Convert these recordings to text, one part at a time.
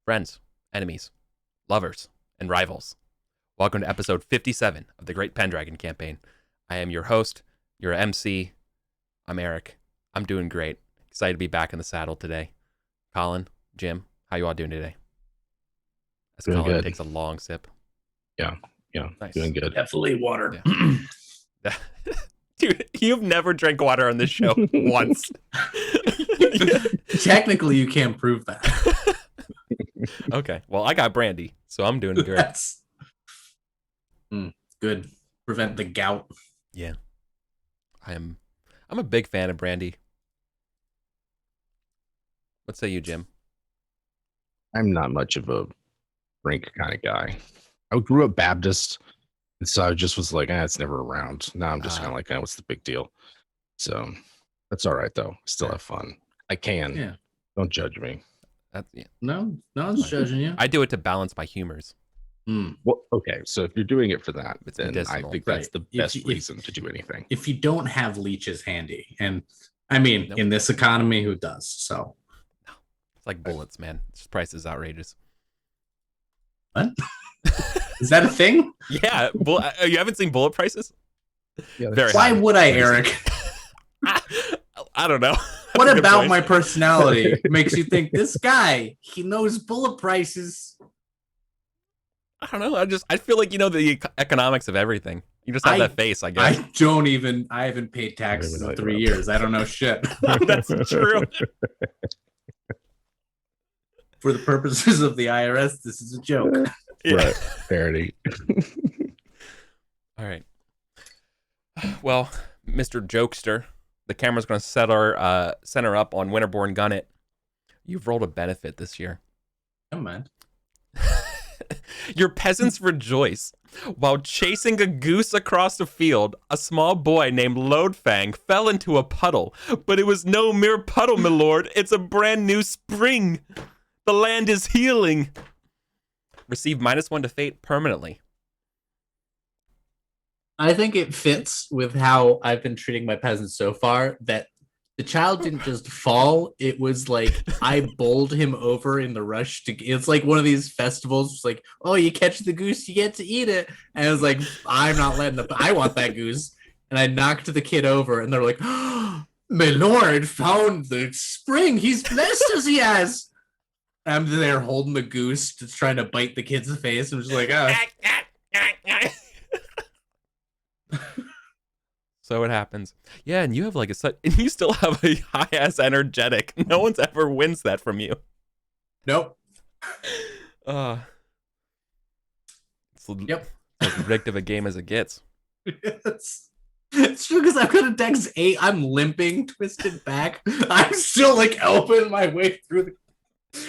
Friends, enemies, lovers, and rivals. Welcome to episode 57 of the Great Pendragon campaign. I am your host, your MC. I'm Eric. I'm doing great. Excited to be back in the saddle today. Colin, Jim, how you all doing today? As Doing Colin good. takes a long sip. Yeah, Nice. doing good. Definitely water. Yeah. Dude, you've never drank water on this show once. Technically, you can't prove that. Okay, well, I got brandy, so I'm doing good. That's good. Prevent the gout. Yeah. I'm a big fan of brandy. What say you, Jim? I'm not much of a drink kind of guy. I grew up Baptist, and so I just was like, it's never around. Now I'm just kind of like, what's the big deal? So that's all right, though. Still have fun. I can. Yeah. Don't judge me. Yeah. No one's judging you. I do it to balance my humors. Well, okay. So if you're doing it for that, It's then I medicinal. think that's Right. the best reason to do anything. If you don't have leeches handy, and I mean, Nope. in this economy, who does? So It's like bullets, man. This price is outrageous. what? Is that a thing? Yeah, you haven't seen bullet prices? Yeah, Very Why high. would I, Eric? I don't know. What That's a good about point. my personality makes you think this guy, he knows bullet prices? I don't know. I feel like you know the economics of everything. You just have that face, I guess. I haven't paid taxes in 3 years. I don't know shit. That's true. For the purposes of the IRS, this is a joke. Yeah. Right. Parody. All right. Well, Mr. Jokester, the camera's going to center up on Winterborn Gunnet. You've rolled a benefit this year. Never mind. Your peasants rejoice. While chasing a goose across the field, a small boy named Loadfang fell into a puddle. But it was no mere puddle, my lord. It's a brand new spring. The land is healing. Receive -1 to fate permanently. I think it fits with how I've been treating my peasants so far that the child didn't just fall. It was like I bowled him over in the rush to. It's like one of these festivals. It's like, oh, you catch the goose, you get to eat it. And I was like, I'm not letting I want that goose. And I knocked the kid over, and they're like, oh, my lord found the spring. He's blessed as he has. I'm there holding the goose, just trying to bite the kid's face. I'm just like, So it happens. Yeah, and you have like you still have a high ass energetic. No one's ever wins that from you. nope. Yep. As rigged of a game as it gets. It's true because I've got a dex 8. I'm limping, twisted back. I'm still like elbowing my way through the.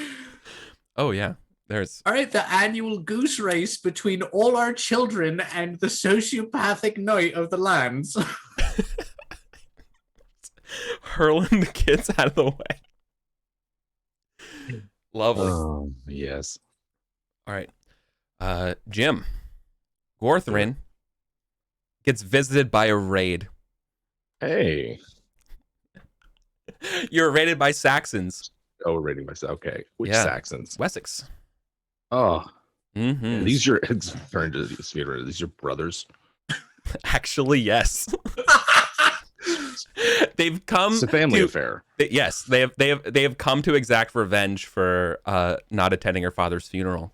Oh yeah. There's All right, the annual goose race between all our children and the sociopathic knight of the lands. hurling the kids out of the way. Lovely. Yes. All right. Jim. Gorthrin gets visited by a raid. Hey. You're raided by Saxons. Oh, we're rating myself. Okay. Which Yeah. Saxons? Wessex. Oh, Mm-hmm. these are it's turned to these are brothers. Actually, yes. They've come. It's a family to, affair. Yes, they have come to exact revenge for not attending her father's funeral.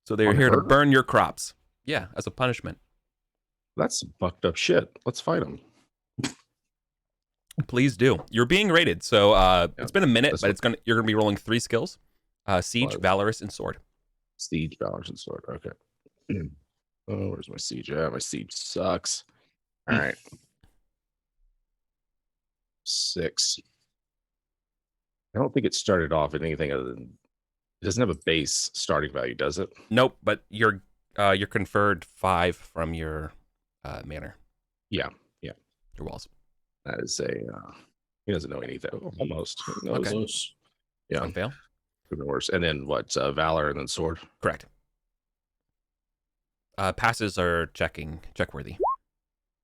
So they're On here to her? burn your crops. Yeah, as a punishment. That's fucked up shit. Let's fight them. Please do. You're being rated, so it's been a minute, That's but you're gonna be rolling 3 skills: siege, Five. valorous, and sword. Siege, balance, and sword. Okay. Oh, where's my siege? Yeah, my siege sucks. All right. 6. I don't think it started off with anything other than it doesn't have a base starting value, does it? Nope, but you're conferred 5 from your manor. Yeah. Your walls. That is a he doesn't know anything. Almost. He knows. Okay. Yeah. One fail. Could be worse. And then what? Valor and then sword. Correct. Passes are checkworthy.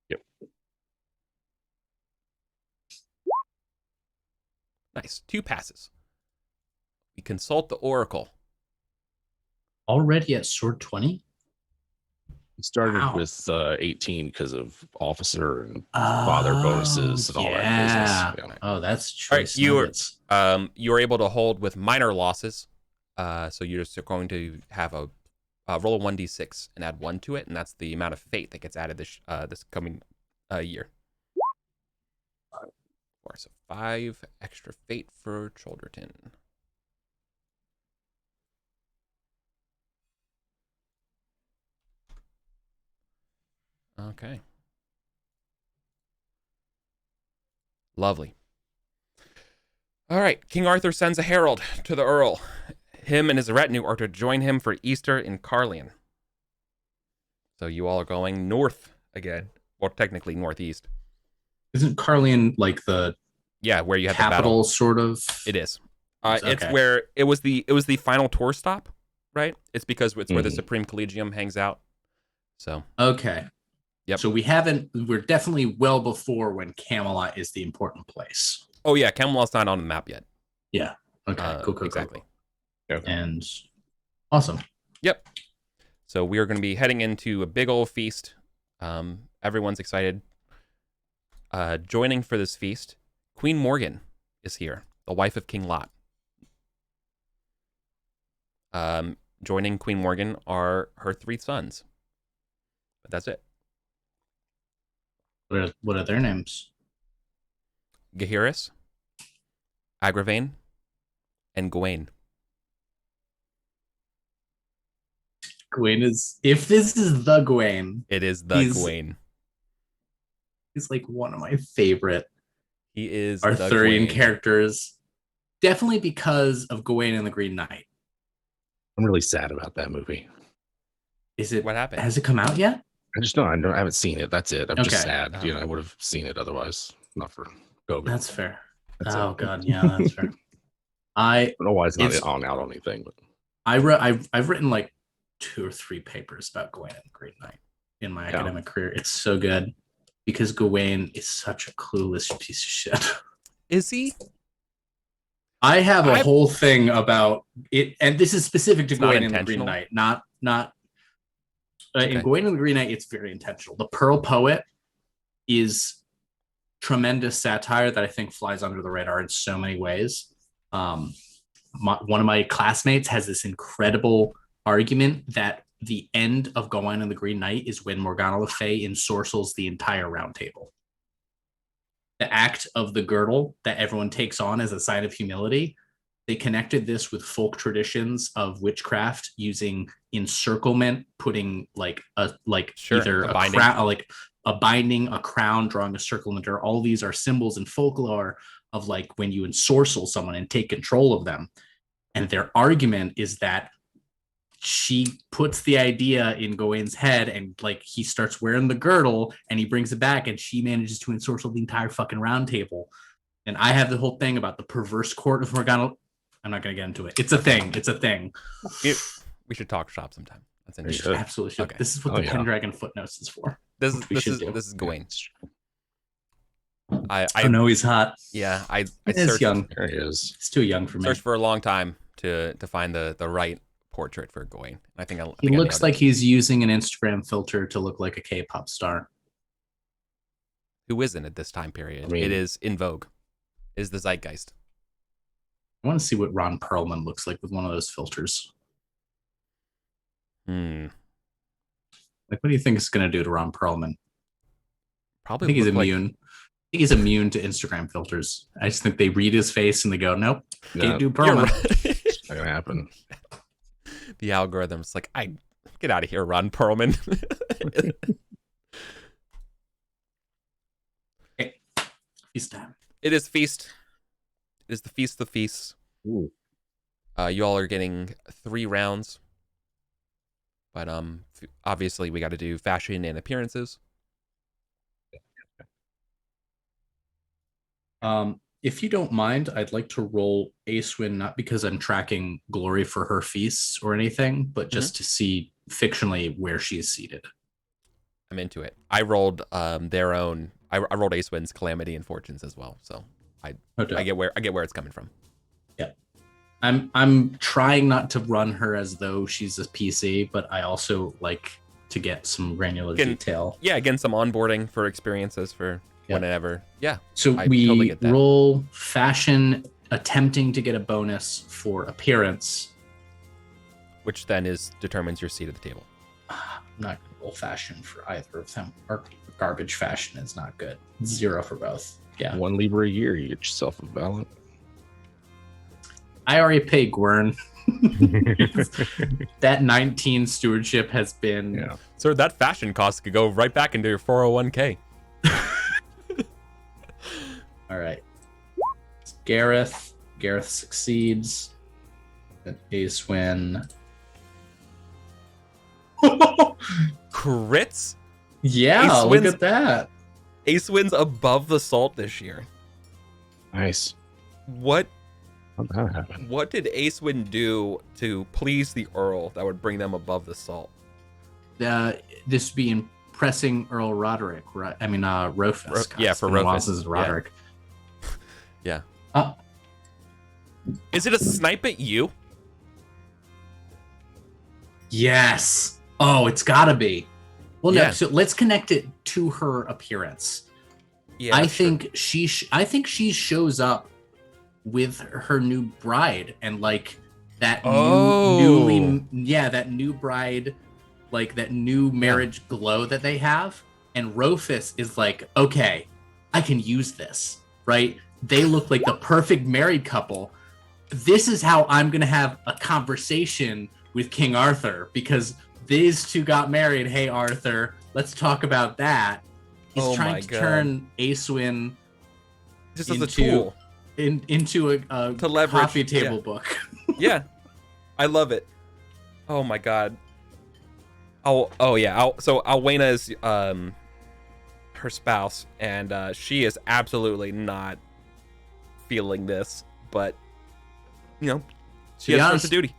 Yep. Nice. 2 passes. We consult the oracle. already at sword 20. It started Wow. with 18 because of officer and Oh, father bonuses and all that business. yeah. Yeah. Oh, that's All right, choice nuggets. you're able to hold with minor losses. So you're just going to have a roll a 1d6 and add 1 to it, and that's the amount of fate that gets added this coming year. So 5 extra fate for Cholderton. Okay. Lovely. All right. King Arthur sends a herald to the Earl. Him and his retinue are to join him for Easter in Carlion. So you all are going north again. Well, technically northeast. Isn't Carlion like the where you had the capital, battle. sort of? It is. Okay. It's where it was the final tour stop, right? It's because it's where the Supreme Collegium hangs out. So okay. Yep. So we're definitely well before when Camelot is the important place. Oh yeah, Camelot's not on the map yet. Yeah. Okay. Cool. Exactly. Cool. And awesome. Yep. So we are going to be heading into a big old feast. Everyone's excited. Joining for this feast, Queen Morgan is here, the wife of King Lot. Joining Queen Morgan are her 3 sons. But that's it. What are their names? Gaheris, Agravain, and Gawain. Gawain is, if this is the Gawain, It is the Gawain. He's like one of my favorite He is Arthurian characters. Definitely because of Gawain and the Green Knight. I'm really sad about that movie. Is it? What happened? Has it come out yet? I just don't. I haven't seen it. That's it. I'm just sad. Oh. I would have seen it otherwise. Not for Gogo. That's fair. That's oh it. God, yeah, that's fair. I don't know why it's not on out on anything, but I've written like 2 or 3 papers about Gawain and the Green Knight in my academic career. It's so good because Gawain is such a clueless piece of shit. Is he? I have a whole thing about it, and this is specific to Gawain and the Green Knight, not in Gawain and the Green Knight. It's very intentional. The Pearl Poet is tremendous satire that I think flies under the radar in so many ways. One of my classmates has this incredible argument that the end of Gawain and the Green Knight is when Morgana Le Fay ensorcels the entire round table. The act of the girdle that everyone takes on as a sign of humility, they connected this with folk traditions of witchcraft using encirclement, putting either a crown, like a binding, a crown, drawing a circle in the dirt. All these are symbols in folklore of like when you ensorcel someone and take control of them. And their argument is that she puts the idea in Gawain's head and like he starts wearing the girdle and he brings it back and she manages to ensorcel the entire fucking round table. And I have the whole thing about the perverse court of Morgana. I'm not going to get into it. It's a thing. We should talk shop sometime. That's interesting. Absolutely should. Okay. This is what the Pendragon footnotes is for. This is Gawain. I know he's hot. Yeah, I searched. Young. There he is. He's too young for me. Searched for a long time to find the right portrait for Gawain. He looks like he's using an Instagram filter to look like a K-pop star. Who isn't at this time period? It is in vogue. It is the zeitgeist. I want to see what Ron Perlman looks like with one of those filters. Like, what do you think it's going to do to Ron Perlman? Probably. I think he's immune. I think he's immune to Instagram filters. I just think they read his face and they go, "Nope, can't do Perlman." It's not gonna happen. The algorithm's like, I get out of here, Ron Perlman. Okay. Feast time. It is feast. It is the feast of feasts. Ooh. You all are getting 3 rounds, but obviously we got to do fashion and appearances. If you don't mind, I'd like to roll Acewin, not because I'm tracking Glory for her feasts or anything, but just to see fictionally where she is seated. I'm into it. I rolled their own. I rolled Acewin's Calamity and Fortunes as well, so I get where it's coming from. Yeah. I'm trying not to run her as though she's a PC, but I also like to get some granular detail. Yeah, again, some onboarding for experiences for whenever. Yeah. So I we totally get that. roll fashion, attempting to get a bonus for appearance. Which then determines your seat at the table. I'm not going to roll fashion for either of them. Or garbage fashion is not good. 0 for both. Yeah. 1 Libra a year, you get yourself a ballot. I already paid Gwern. That 19 stewardship has been. Yeah. So that fashion cost could go right back into your 401k. All right. It's Gareth. Gareth succeeds. An ace win. Crits? Yeah, Ace look wins- at that. Ace wins above the salt this year. Nice. What How'd that happen? What did Ace Win do to please the Earl that would bring them above the salt? This would be impressing Earl Roderick, right? I mean, Rofus. Yeah, for Rofus. Is Roderick. Yeah. Is it a snipe at you? Yes. Oh, it's gotta be. Well, no. Yeah. So let's connect it to her appearance. Yeah. I sure. think she shows up with her new bride and like that that new bride, like that new marriage glow that they have. And Rofus is like, okay, I can use this, right? They look like the perfect married couple. This is how I'm gonna have a conversation with King Arthur because these two got married. Hey, Arthur, let's talk about that. He's trying to turn Acewin just as a tool into a to leverage coffee table book. Yeah, I love it. Oh my god. Oh yeah. So Alwena is her spouse, and she is absolutely not feeling this, but you know, she has sense of duty. To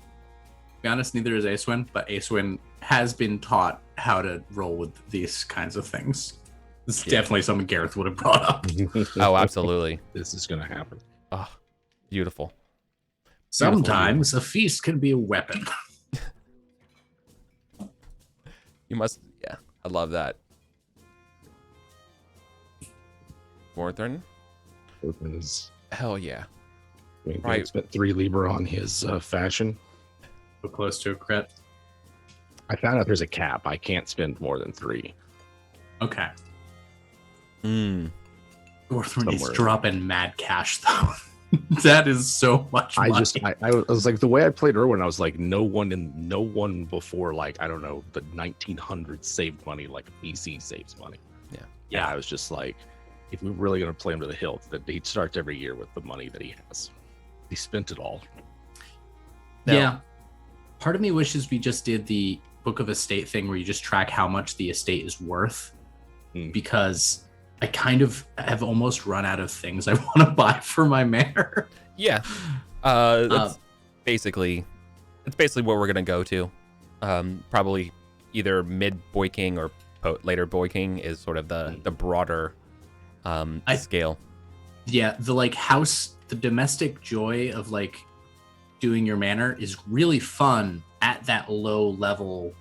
be honest, neither is Acewin, but Acewin has been taught how to roll with these kinds of things. This is definitely something Gareth would have brought up. Oh, absolutely. This is gonna happen. Oh, beautiful. Sometimes a feast can be a weapon. You must, yeah, I love that. Gorthern? Hell yeah. Right. Spent 3 Libra on his fashion. So close to a crit. I found out there's a cap. I can't spend more than 3. Okay. Gorthron is dropping mad cash though. That is so much money. I was like, the way I played Irwin, I was like, no one before, like, I don't know, the 1900s saved money like a PC saves money. Yeah. I was just like, if we're really going to play him to the hilt, that he starts every year with the money that he has. He spent it all. Yeah. Part of me wishes we just did the Book of Estate thing where you just track how much the estate is worth, because I kind of have almost run out of things I want to buy for my manor. Yeah. That's basically what we're going to go to. Probably either mid Boy King or later Boy King is sort of the broader scale. Yeah, the domestic joy of like doing your manor is really fun at that low level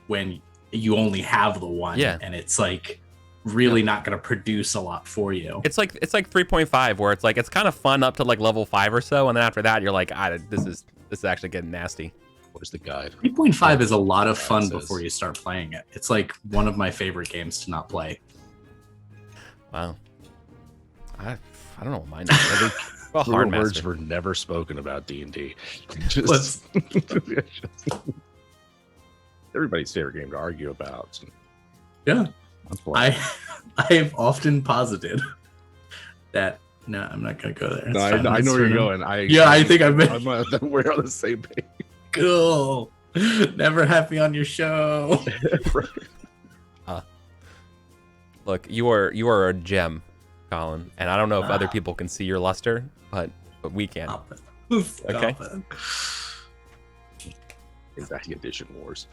when you only have the one, and it's like really not going to produce a lot for you. It's like 3.5 where it's like it's kind of fun up to like level 5 or so, and then after that you're like, this is actually getting nasty. Where's the guide? 3.5 is a lot of fun before you start playing it. It's like one of my favorite games to not play. Wow. I don't know what mine is. Well, hard words were never spoken about D&D. Everybody's favorite game to argue about. Yeah. I have often posited that. No, I'm not gonna go there. No, I know where you're going. I think we're on the same page. Cool. Never have me on your show. Look, you are a gem, Colin, and I don't know if other people can see your luster, but we can. Okay. Exactly. Edition Wars.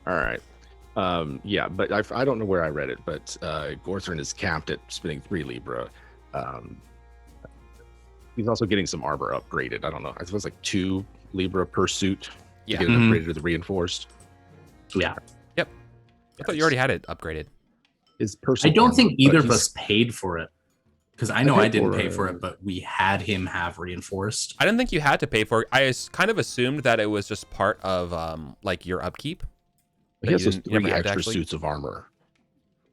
All right. Yeah, but I don't know where I read it, but Gorthron is capped at spending 3 Libra. He's also getting some armor upgraded. I don't know. I think it was like 2 Libra per suit Yeah. to get it upgraded to the reinforced. Yeah. I thought you already had it upgraded. His I personal don't armor, think but either of he's- us paid for it. Because I know paid I didn't for pay for it. it, but we had him have reinforced. I didn't think you had to pay for it. Kind of assumed that it was just part of like your upkeep. He has you those didn't- you never 3 had to extra actually- suits of armor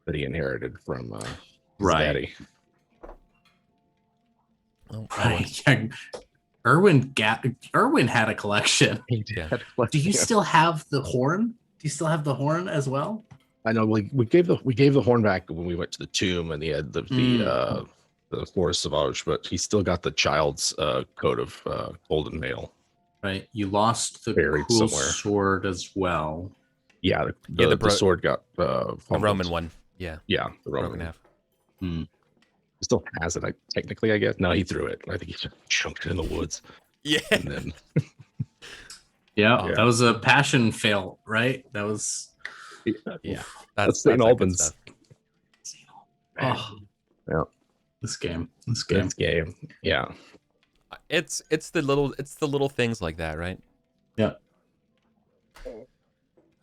that he inherited from his Right. daddy. Oh, Right. Yeah. Erwin had a collection. He Yeah. had, like, Do you yeah. still have the horn? Do you still have the horn as well? I know we gave the horn back when we went to the tomb and he had the Forest Sauvage, but he still got the child's coat of golden mail. Right. You lost the Buried cool somewhere. sword as well. Yeah, the the sword got the fumbled. Roman one. Yeah. Yeah, the Broken Roman. half. He still has it, technically, I guess. No, he threw it. I think he just chunked it in the woods. Yeah. And then Yeah, Yeah. that was a passion fail, right? That was Yeah. That's St. that good Albans. stuff. oh Yeah. this game. This game. Yeah. It's the little things like that, right? Yeah.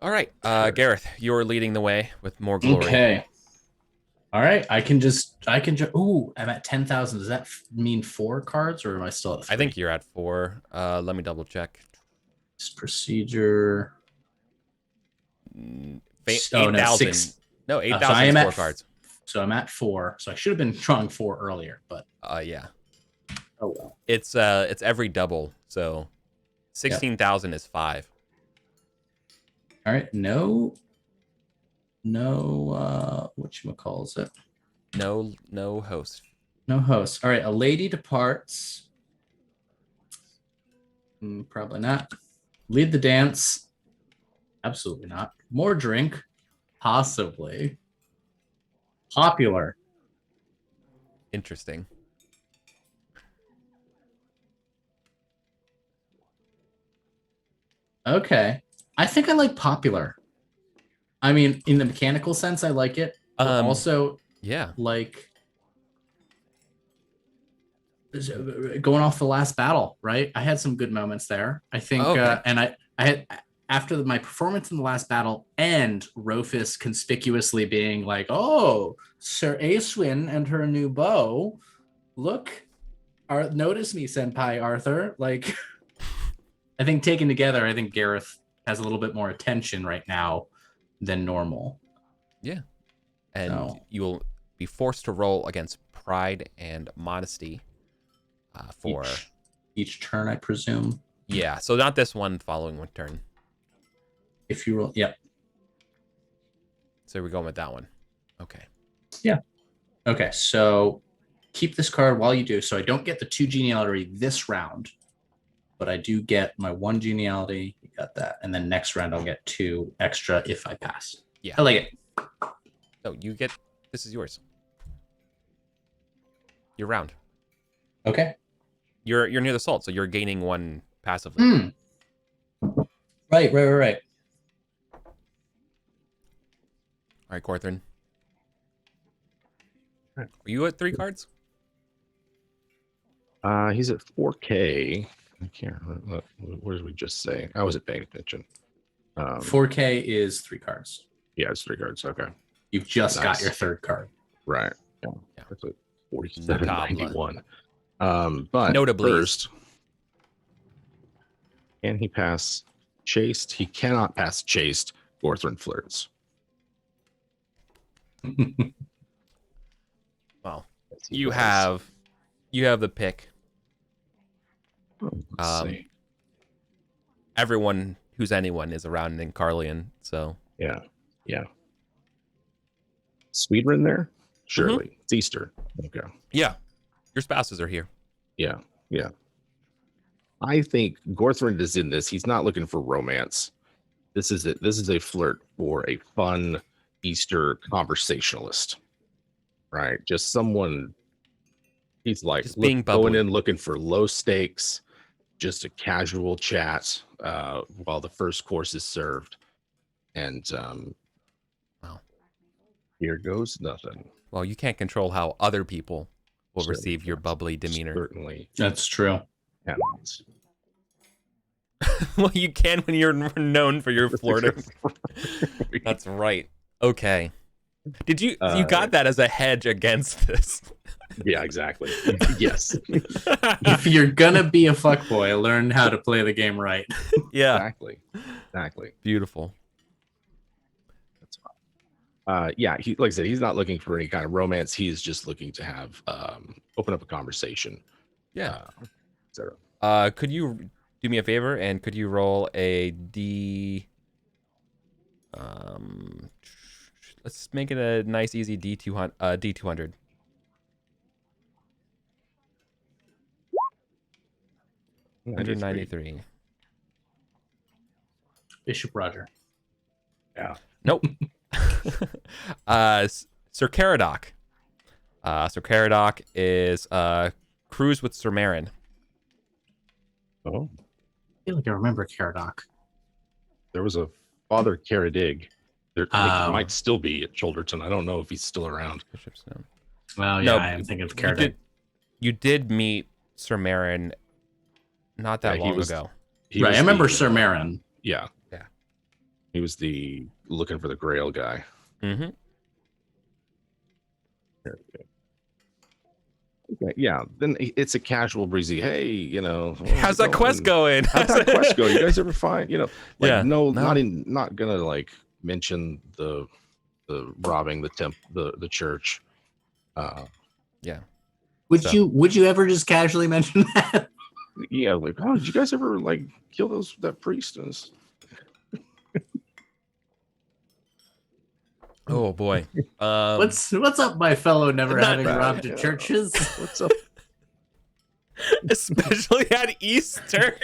All right, Gareth, you're leading the way with more glory. Okay. All right. I can just ooh, I'm at 10,000. Does that mean 4 cards or am I still at 3? I think you're at 4. Let me double check. Procedure. Mm, Oh, no, 8,000. 6. No, So 8,000 I is am 4 at cards. So I'm at 4. So I should have been drawing 4 earlier, but Yeah. oh well. It's every double. So 16,000 is 5. All right. No, whatchamacalls it? No host. No host. All right. A lady departs. Probably not. Lead the dance. Absolutely not. More drink. Possibly. Popular. Interesting. Okay. I think I like popular. I mean, in the mechanical sense, I like it. But also, Yeah. like going off the last battle, right? I had some good moments there. I think, Okay. and I had after my performance in the last battle and Rofus conspicuously being like, "Oh, Sir Aeswin and her new bow. Look, notice me, Senpai Arthur." Like, I think taken together, I think Gareth has a little bit more attention right now than normal. And So- you will be forced to roll against pride and modesty for each turn, I presume. yeah. So not this one, following one turn. If you roll, yep. So we're going with that one. Okay. Okay, so keep this card while you do. So I don't get the 2 genealogy this round, but I do get my 1 genealogy. You got that. And then next round, I'll get 2 extra if I pass. Yeah. I like it. No, you get. This is yours. Your round. Okay. You're near the salt, so you're gaining 1 passively. Right. All right, Corthrin. Are you at 3 cards? He's at 4K. I can't remember. What did we just say? I wasn't paying attention. 4K is 3 cards. Yeah, it's 3 cards. Okay. You've just got Nice. your 3rd card. Right. Yeah. Yeah. That's a 47.91. But Notably. first, can he pass Chaste? He cannot pass Chaste. Gorthrin flirts. Well, Yes, he you does. have the pick. Let's see. Everyone who's anyone is around in Carlian, so Yeah. Sweden in there? Surely. Mm-hmm. It's Easter. Okay. yeah, your spouses are here. Yeah. I think Gorthrind is in this. He's not looking for romance. This is it. This is a flirt for a fun Easter conversationalist. Right? Just someone he's like Just being going bubbly. in looking for low stakes, just a casual chat while the first course is served. And Wow. here goes nothing. Well, you can't control how other people will receive your bubbly demeanor. Certainly. That's true. Yeah. Well, you can when you're known for your flirting. That's right. Okay. Did you got that as a hedge against this? Yeah, exactly. Yes. If you're gonna be a fuckboy, learn how to play the game right. Yeah. Exactly. Beautiful. That's fine. Yeah, he, like I said, he's not looking for any kind of romance. He's just looking to have open up a conversation. Yeah. Etc. Could you do me a favor and could you roll a D? Let's make it a nice, easy D200. D200. $193. Bishop Roger. Yeah. Nope. Sir Caradoc. Sir Caradoc is Cruise with Sir Marin. Oh, I feel like I remember Caradoc. there was a Father Caradig. There might still be at Shoulderton. I don't know if he's still around. Bishopstone. Well, No, yeah, I'm thinking of Caradoc. You did meet Sir Marin not that Yeah, long ago. He Right, was I remember the, Sir Marin. Yeah. Yeah. He was the looking for the Grail guy. Mm-hmm. Okay, yeah. Then it's a casual, breezy. Hey, How's that quest going? How's that quest go? You guys ever find? Yeah. Not gonna like mention the robbing the church. Yeah. Would you ever just casually mention that? Yeah, like, oh, did you guys ever like kill that priest? Oh boy. What's up, my fellow never Not having bad, robbed yeah. churches? What's up? Especially at Easter.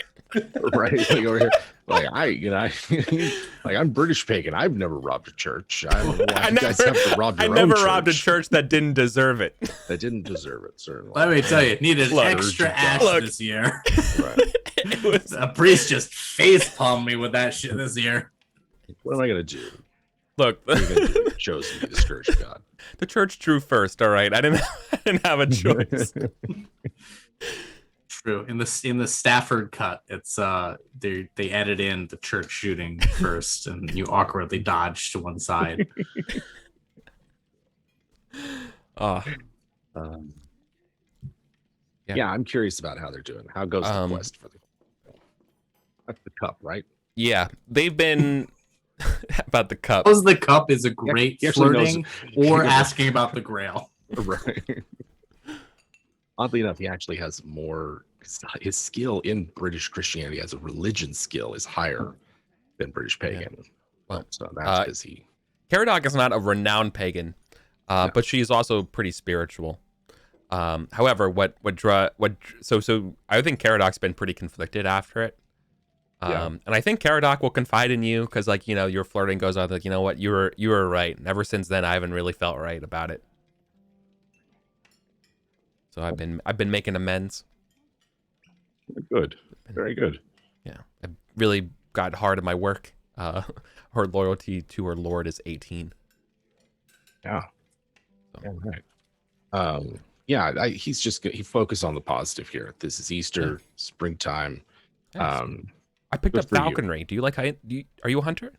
Right, like over here, like I'm British pagan. I've never robbed a church. I don't know why you guys have to rob your I never own robbed a church. church that didn't deserve it. That didn't deserve it. Certainly. Let me tell you, needed Look, extra ash look. this year. Right. It was, A priest just face palmed me with that shit this year. What am I gonna do? look, What are you gonna do? Chosen to be the scourge of God. the church drew first. All right, I didn't have a choice. True. In the Stafford cut, it's they edit in the church shooting first, and you awkwardly dodge to one side. Oh, Yeah. Yeah, I'm curious about how they're doing. How goes the quest for that's the cup, right? yeah, they've been about the cup. Suppose the cup is a great he actually knows- flirting or asking about the Grail. Right. Oddly enough, he actually has more. His skill in British Christianity as a religion skill is higher than British pagan. Well, so that's because he. Caradoc is not a renowned pagan, but she's also pretty spiritual. However, so I think Caradoc's been pretty conflicted after it. And I think Caradoc will confide in you because, like, your flirting goes on. Like, you know what, you were right. And ever since then, I haven't really felt right about it. So I've been making amends. Good, very good. Yeah, I really got hard at my work. Her loyalty to her lord is 18. Yeah. So. Yeah, right. He focused on the positive here. This is Easter, springtime. Yes. I picked good up for you. falconry. Do you like? Are you a hunter?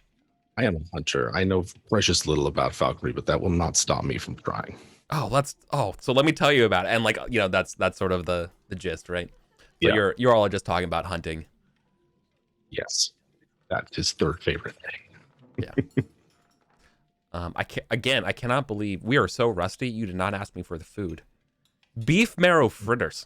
I am a hunter. I know precious little about falconry, but that will not stop me from trying. So let me tell you about it. And, like, that's sort of the gist, right? So Yeah. you're all just talking about hunting. Yes, that's his third favorite thing. Yeah. I cannot believe we are so rusty. You did not ask me for the food. Beef marrow fritters.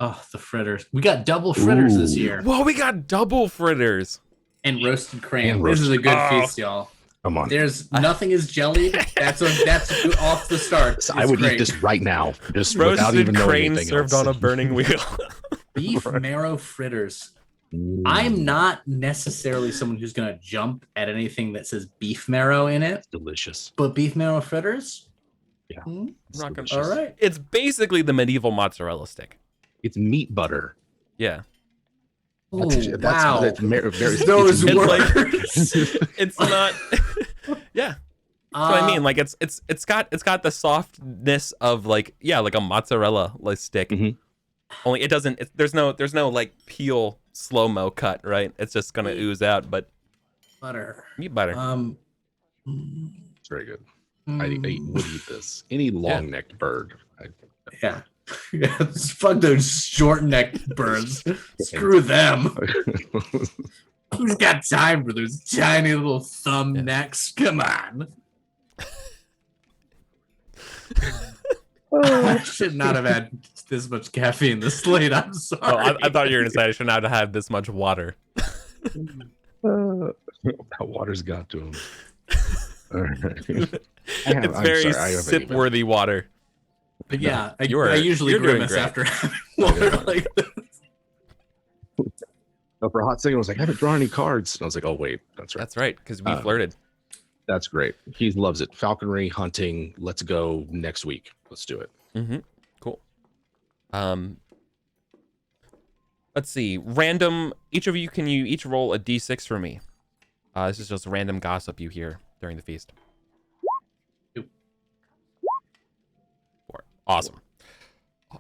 Oh, the fritters. We got double fritters this Ooh. year. Whoa, we got double fritters. And roasted crayam. And This is a good roasted- feast, y'all. Come on. There's nothing is jellied. That's off the start. So I It's would great. eat this right now, just without Roasted even knowing crane anything served else. on a burning wheel. Beef marrow fritters. Mm. I'm not necessarily someone who's gonna jump at anything that says beef marrow in it, delicious. but beef marrow fritters. Yeah. Hmm? It's Not gonna- delicious. All right. It's basically the medieval mozzarella stick. It's meat butter. Yeah. Ooh, That's very Those It's words. like- It's not. Yeah. what I mean. Like it's got the softness of like a mozzarella like stick. Mhm. Only it doesn't. There's no like peel slow-mo cut, right? It's just gonna ooze out. But butter. meat butter. It's very good. I would eat this. Any long-necked bird. Yeah. Fuck those short-necked birds. Screw them. Who's got time for those tiny little thumb necks? Come on. I should not have had this much caffeine this late. I'm sorry. Oh, I thought you were gonna say I should not have had this much water. That water's got to him. It's very sip-worthy water. But yeah, I usually grimace after having water like this. No, for a hot second, I was like, I haven't drawn any cards. And I was like, oh, wait, that's right. That's right, because we flirted. That's great. He loves it. Falconry, hunting. Let's go next week. Let's do it. Mm-hmm. Cool. Let's see. Random. Each of you can each roll a d6 for me. This is just random gossip you hear during the feast. 4. Awesome.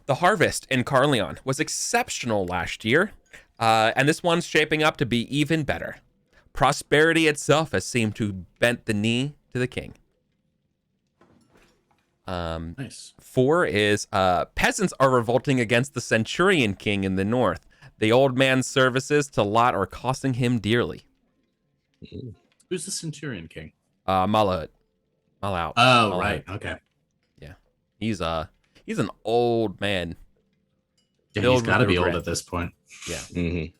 The harvest in Carleon was exceptional last year, and this one's shaping up to be even better. Prosperity itself has seemed to bent the knee to the king. Nice. 4 is peasants are revolting against the Centurion King in the north. The old man's services to Lot are costing him dearly. Who's the Centurion King? Malahut. Malaut. Oh, Malahut. right. Okay. Yeah. He's an old man. Yeah, he's got to be old at this point. Yeah. Mm-hmm.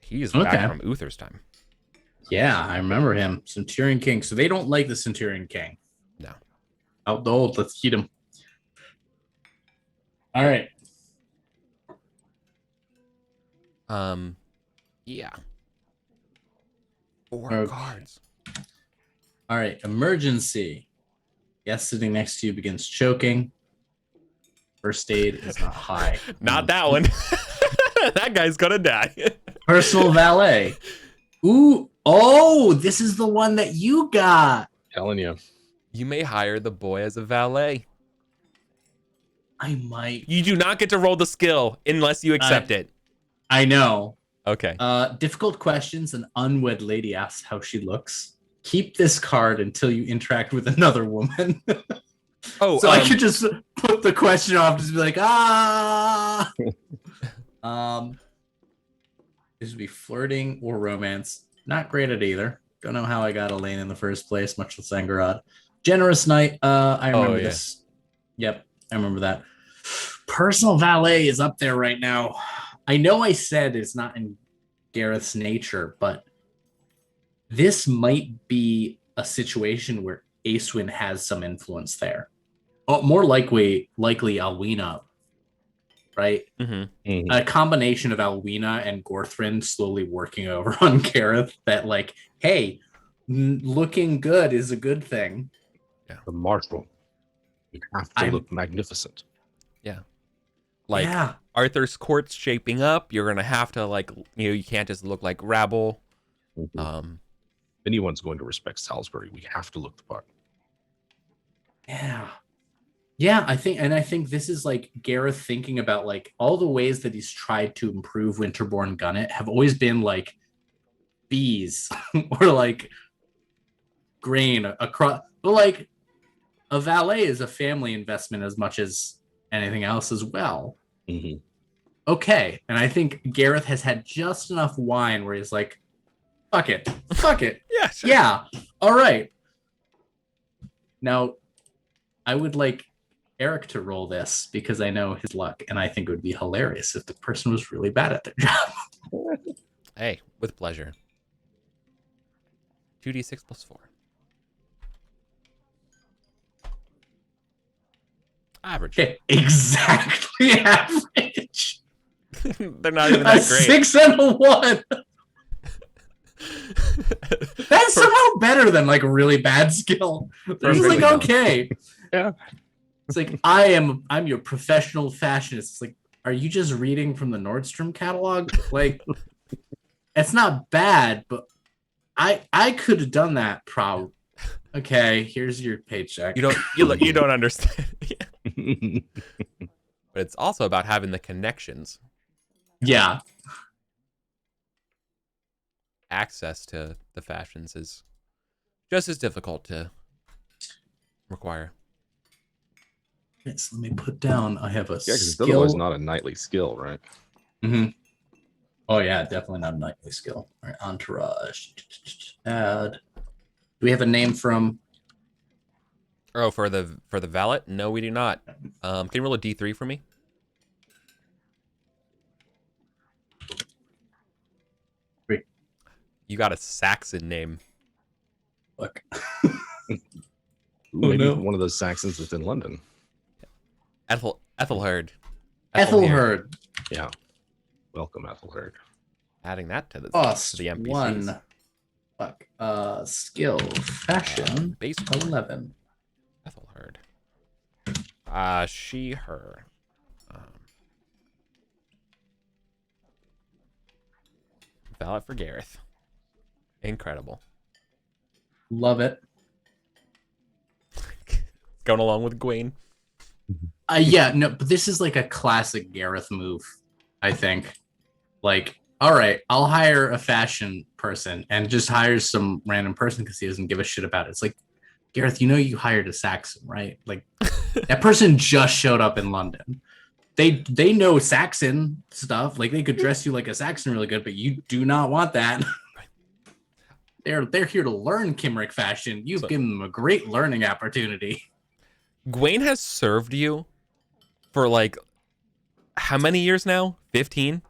He's back from Uther's time. Yeah, I remember him. Centurion King. So they don't like the Centurion King. No. Out the old. Let's heat him. All right. Yeah. 4 cards. All right. Emergency. Guest sitting next to you begins choking. First aid is not high. Not that one. That guy's gonna die. Personal valet. Ooh. Oh, this is the one that you got. Telling you. You may hire the boy as a valet. I might. You do not get to roll the skill unless you accept it. I know. Okay. Difficult questions. An unwed lady asks how she looks. Keep this card until you interact with another woman. Oh, so I could just put the question off, just be like, this would be flirting or romance. Not great at either. Don't know how I got Elaine in the first place, much less Angarad. Generous night. I remember this. Yep, I remember that. Personal valet is up there right now. I know I said it's not in Gareth's nature, but this might be a situation where Acewin has some influence there. Oh, more likely Alwina, right? Mm-hmm. Mm-hmm. A combination of Alwina and Gorthrin slowly working over on Gareth that, like, hey, looking good is a good thing. Yeah. The marshal. You have to look magnificent. Yeah. Like, Arthur's court's shaping up. You're going to have to, like, you can't just look like rabble. Mm-hmm. Anyone's going to respect Salisbury. We have to look the part. Yeah. Yeah, I think this is like Gareth thinking about like all the ways that he's tried to improve Winterborn Gunnet have always been like bees or like grain across, but like a valet is a family investment as much as anything else as well. Mm-hmm. Okay, and I think Gareth has had just enough wine where he's like, fuck it. Yeah, sure. Yeah, all right. Now, I would like Eric to roll this because I know his luck, and I think it would be hilarious if the person was really bad at their job. Hey, with pleasure. 2d6 plus 4. Average. Okay, exactly average. They're not even that a great. 6 and a 1. That's somehow better than like a really bad skill. They're just like, okay. Yeah. It's like, I'm your professional fashionist. It's like, are you just reading from the Nordstrom catalog? Like, it's not bad, but I could have done that. Okay, here's your paycheck. You don't understand. Yeah. But it's also about having the connections, Yeah. access to the fashions is just as difficult to require. Yes, let me put down. I have a because it's skill. otherwise not a knightly skill, right? Mm-hmm. Oh yeah, definitely not a knightly skill. All right, entourage. Add. Do we have a name from? Oh, for the valet? No, we do not. Can you roll a D3 for me? Three. You got a Saxon name. Look. Maybe no. one of those Saxons that's in London. Ethelherd. Ethelherd. Yeah. Welcome, Ethelherd. Adding that to the NPCs. One. Fuck. Skill. Fashion. Base 11. Ethelherd. She, her. Valet for Gareth. Incredible. Love it. Going along with Gwaine. Yeah, no, but this is like a classic Gareth move, I think. Like, all right, I'll hire a fashion person and just hire some random person because he doesn't give a shit about it. It's like, Gareth, you know you hired a Saxon, right? Like, that person just showed up in London. They know Saxon stuff. Like, they could dress you like a Saxon really good, but you do not want that. They're here to learn Kimrick fashion. You've given them a great learning opportunity. Gwaine has served you for like how many years now? 15?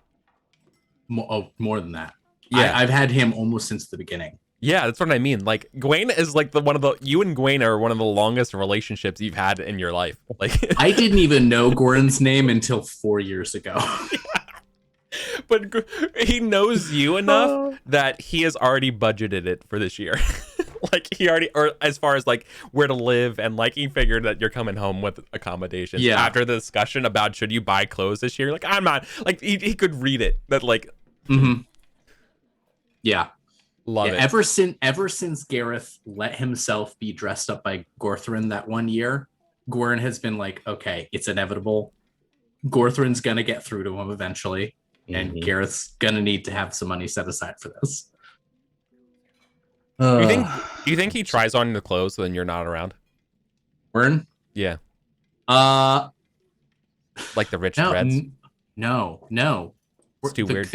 More than that. Yeah. I've had him almost since the beginning. Yeah, that's what I mean. Like, Gwaine is like you and Gwaine are one of the longest relationships you've had in your life. Like, I didn't even know Goran's name until 4 years ago. Yeah. But he knows you enough that he has already budgeted it for this year. Like, he already, or as far as like where to live, and like he figured that you're coming home with accommodations. Yeah. After the discussion about should you buy clothes this year, like, I'm not, like, he could read it. That like, Mm-hmm. Yeah. love it. Ever since Gareth let himself be dressed up by Gorthrin that one year, Goran has been like, okay, it's inevitable. Gorthrin's gonna get through to him eventually, and Gareth's gonna need to have some money set aside for this. Do you think he tries on the clothes so then you're not around? Goran? Yeah. Like the rich No, threads? No. It's too weird.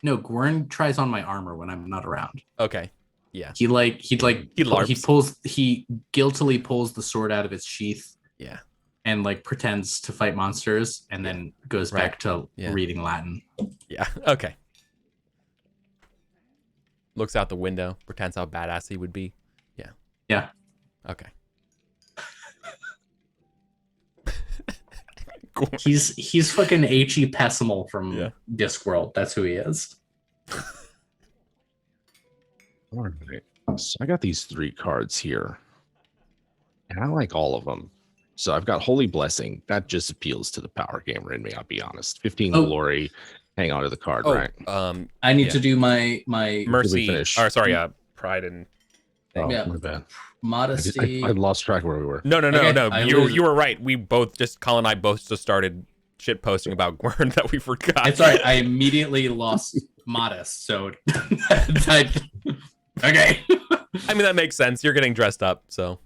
No, Goran tries on my armor when I'm not around. Okay. Yeah. He guiltily pulls the sword out of its sheath. Yeah. And like pretends to fight monsters and then goes back to reading Latin. Yeah. Okay. Looks out the window, pretends how badass he would be. Yeah. Yeah. Okay. He's fucking H.E. Pessimal from Discworld. That's who he is. All right. So I got these 3 cards here, and I like all of them. So I've got Holy Blessing. That just appeals to the power gamer in me, I'll be honest. 15 glory. Hang on to the card, right? I need to do my mercy. Or sorry, pride and my bad. Modesty. I lost track of where we were. No. You were right. We both Colin and I both just started shit posting about Gwern that we forgot. It's all right. I immediately lost modest. So okay. I mean, that makes sense. You're getting dressed up, so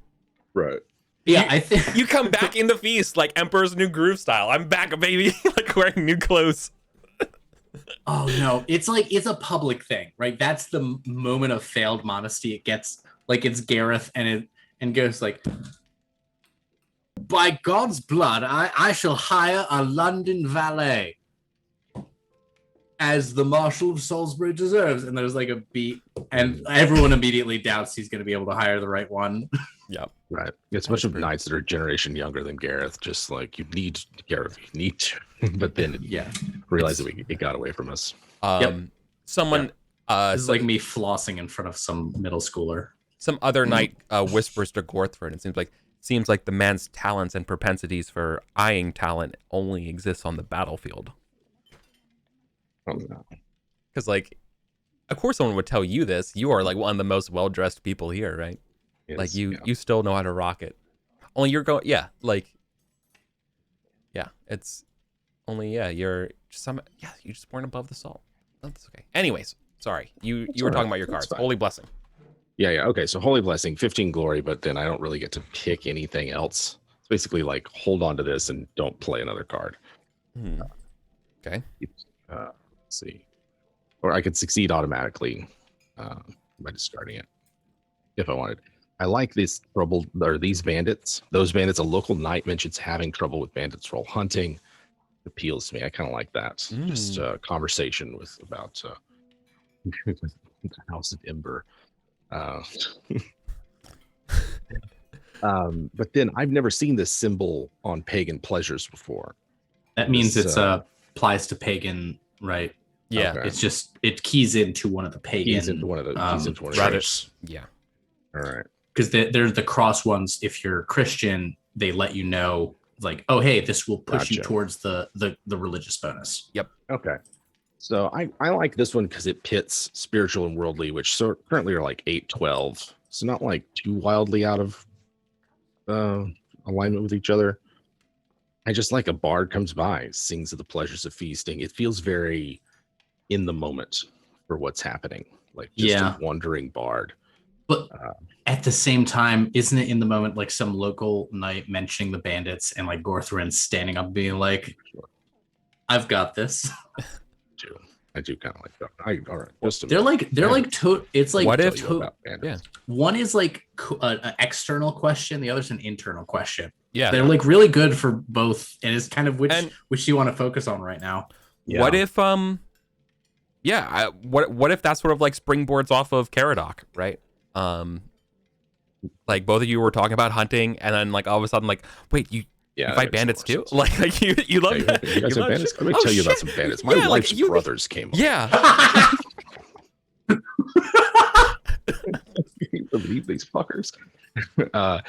right. Yeah, I think you come back in the feast like Emperor's New Groove style. I'm back, baby. Like wearing new clothes. Oh no, it's like it's a public thing, right? That's the moment of failed modesty. It gets like it's Gareth and goes like, by God's blood, I shall hire a London valet as the Marshal of Salisbury deserves. And there's like a beat, and everyone immediately doubts he's going to be able to hire the right one. Yep. Right. It's a bunch of knights that are a generation younger than Gareth. Just like, you need Gareth, you need to. But then realize that it got away from us. Someone it's like me flossing in front of some middle schooler. Some other knight whispers to Gorthford, and it seems like the man's talents and propensities for eyeing talent only exists on the battlefield. Oh no. Because like Of course, someone would tell you this. You are like one of the most well-dressed people here, right? Like Yes, you, yeah. you still know how to rock it. Only you're going, yeah, like, yeah, it's only, yeah, you're just some, yeah, you just weren't above the salt. That's okay. Anyways, sorry, you That's were all talking right. about your That's cards. fine. Holy blessing. Yeah, yeah. Okay, so Holy Blessing, 15 glory, but then I don't really get to pick anything else. It's basically like hold on to this and don't play another card. Okay. Let's see. Or I could succeed automatically by discarding it if I wanted. I like this trouble or these bandits. Those bandits, a local knight mentions having trouble with bandits while hunting. Appeals to me. I kind of like that. Just conversation with about the House of Ember. But then I've never seen this symbol on pagan pleasures before. That means This, it's applies to pagan, right? Yeah. Okay. It's just it keys into one of the pagan. Keys into one of the rather, traits. yeah. All right. Because they're the cross ones. If you're Christian, they let you know, like, oh, hey, this will push you Gotcha. towards the religious bonus. Yep. Okay. So I like this one because it pits spiritual and worldly, which currently are like 8, 12. So not like too wildly out of alignment with each other. I just like a bard comes by, sings of the pleasures of feasting. It feels very in the moment for what's happening. Like just a wandering bard. But at the same time, isn't it in the moment like some local knight mentioning the bandits and like Gorthrin standing up being like, I've got this. I do kind of like that. All right. Just They're like it's like what if one is like an external question, the other's an internal question. Yeah. They're like really good for both, and it's kind of which do you want to focus on right now? Yeah. What if what if that sort of like springboards off of Caradoc, right? Like both of you were talking about hunting, and then like all of a sudden, like, wait, you fight bandits too? Like you love that? You guys have bandits? Let me tell you about some bandits. My wife's brothers came up. Yeah. Can you believe these fuckers? Now,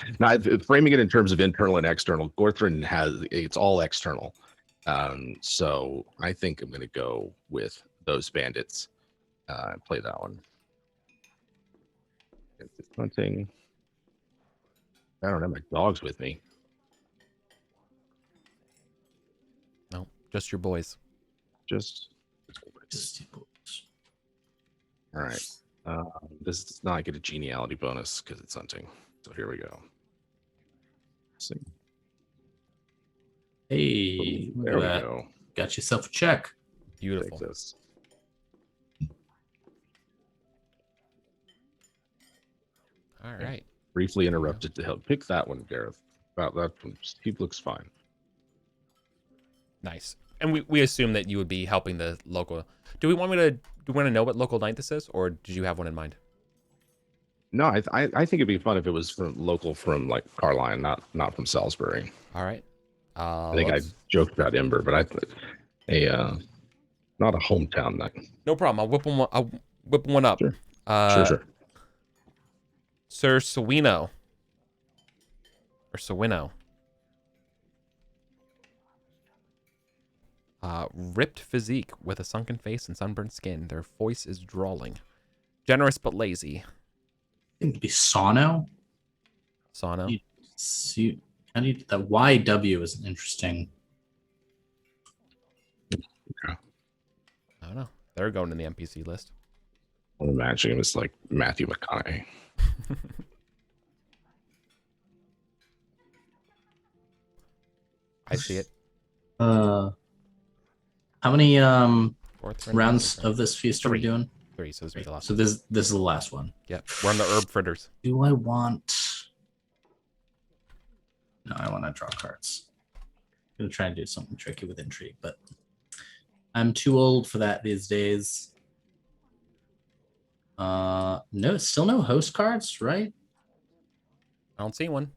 framing it in terms of internal and external, Gorthrin it's all external. So I think I'm going to go with those bandits and play that one. Hunting. I don't have my dogs with me. No, just your boys. Just all right. This does not get a geniality bonus because it's hunting. So here we go. Let's see. Hey, There we go. Got yourself a check. Beautiful. All right. Briefly interrupted to help pick that one, Gareth. About that one, he looks fine. Nice. And we assume that you would be helping the local. Do we want to know what local knight this is, or did you have one in mind? No, I think it'd be fun if it was from like Carline, not from Salisbury. All right. I think I joked about Ember, but not a hometown knight. No problem. I'll whip one up. Sure. Sure. Sir Sawino. Or Sawino. Ripped physique with a sunken face and sunburned skin. Their voice is drawling. Generous but lazy. I think it'd be Sano. Sano. How do you that YW is an interesting. Okay. I don't know. They're going in the NPC list. I'm imagining it's like Matthew McConaughey. I see it. How many rounds of this feast are we doing? 3, so this will be the last. So this is the last one. Yep. We're on the herb fritters. Do I want? No, I want to draw cards. I'm gonna try and do something tricky with intrigue, but I'm too old for that these days. No, still no host cards, right? I don't see one.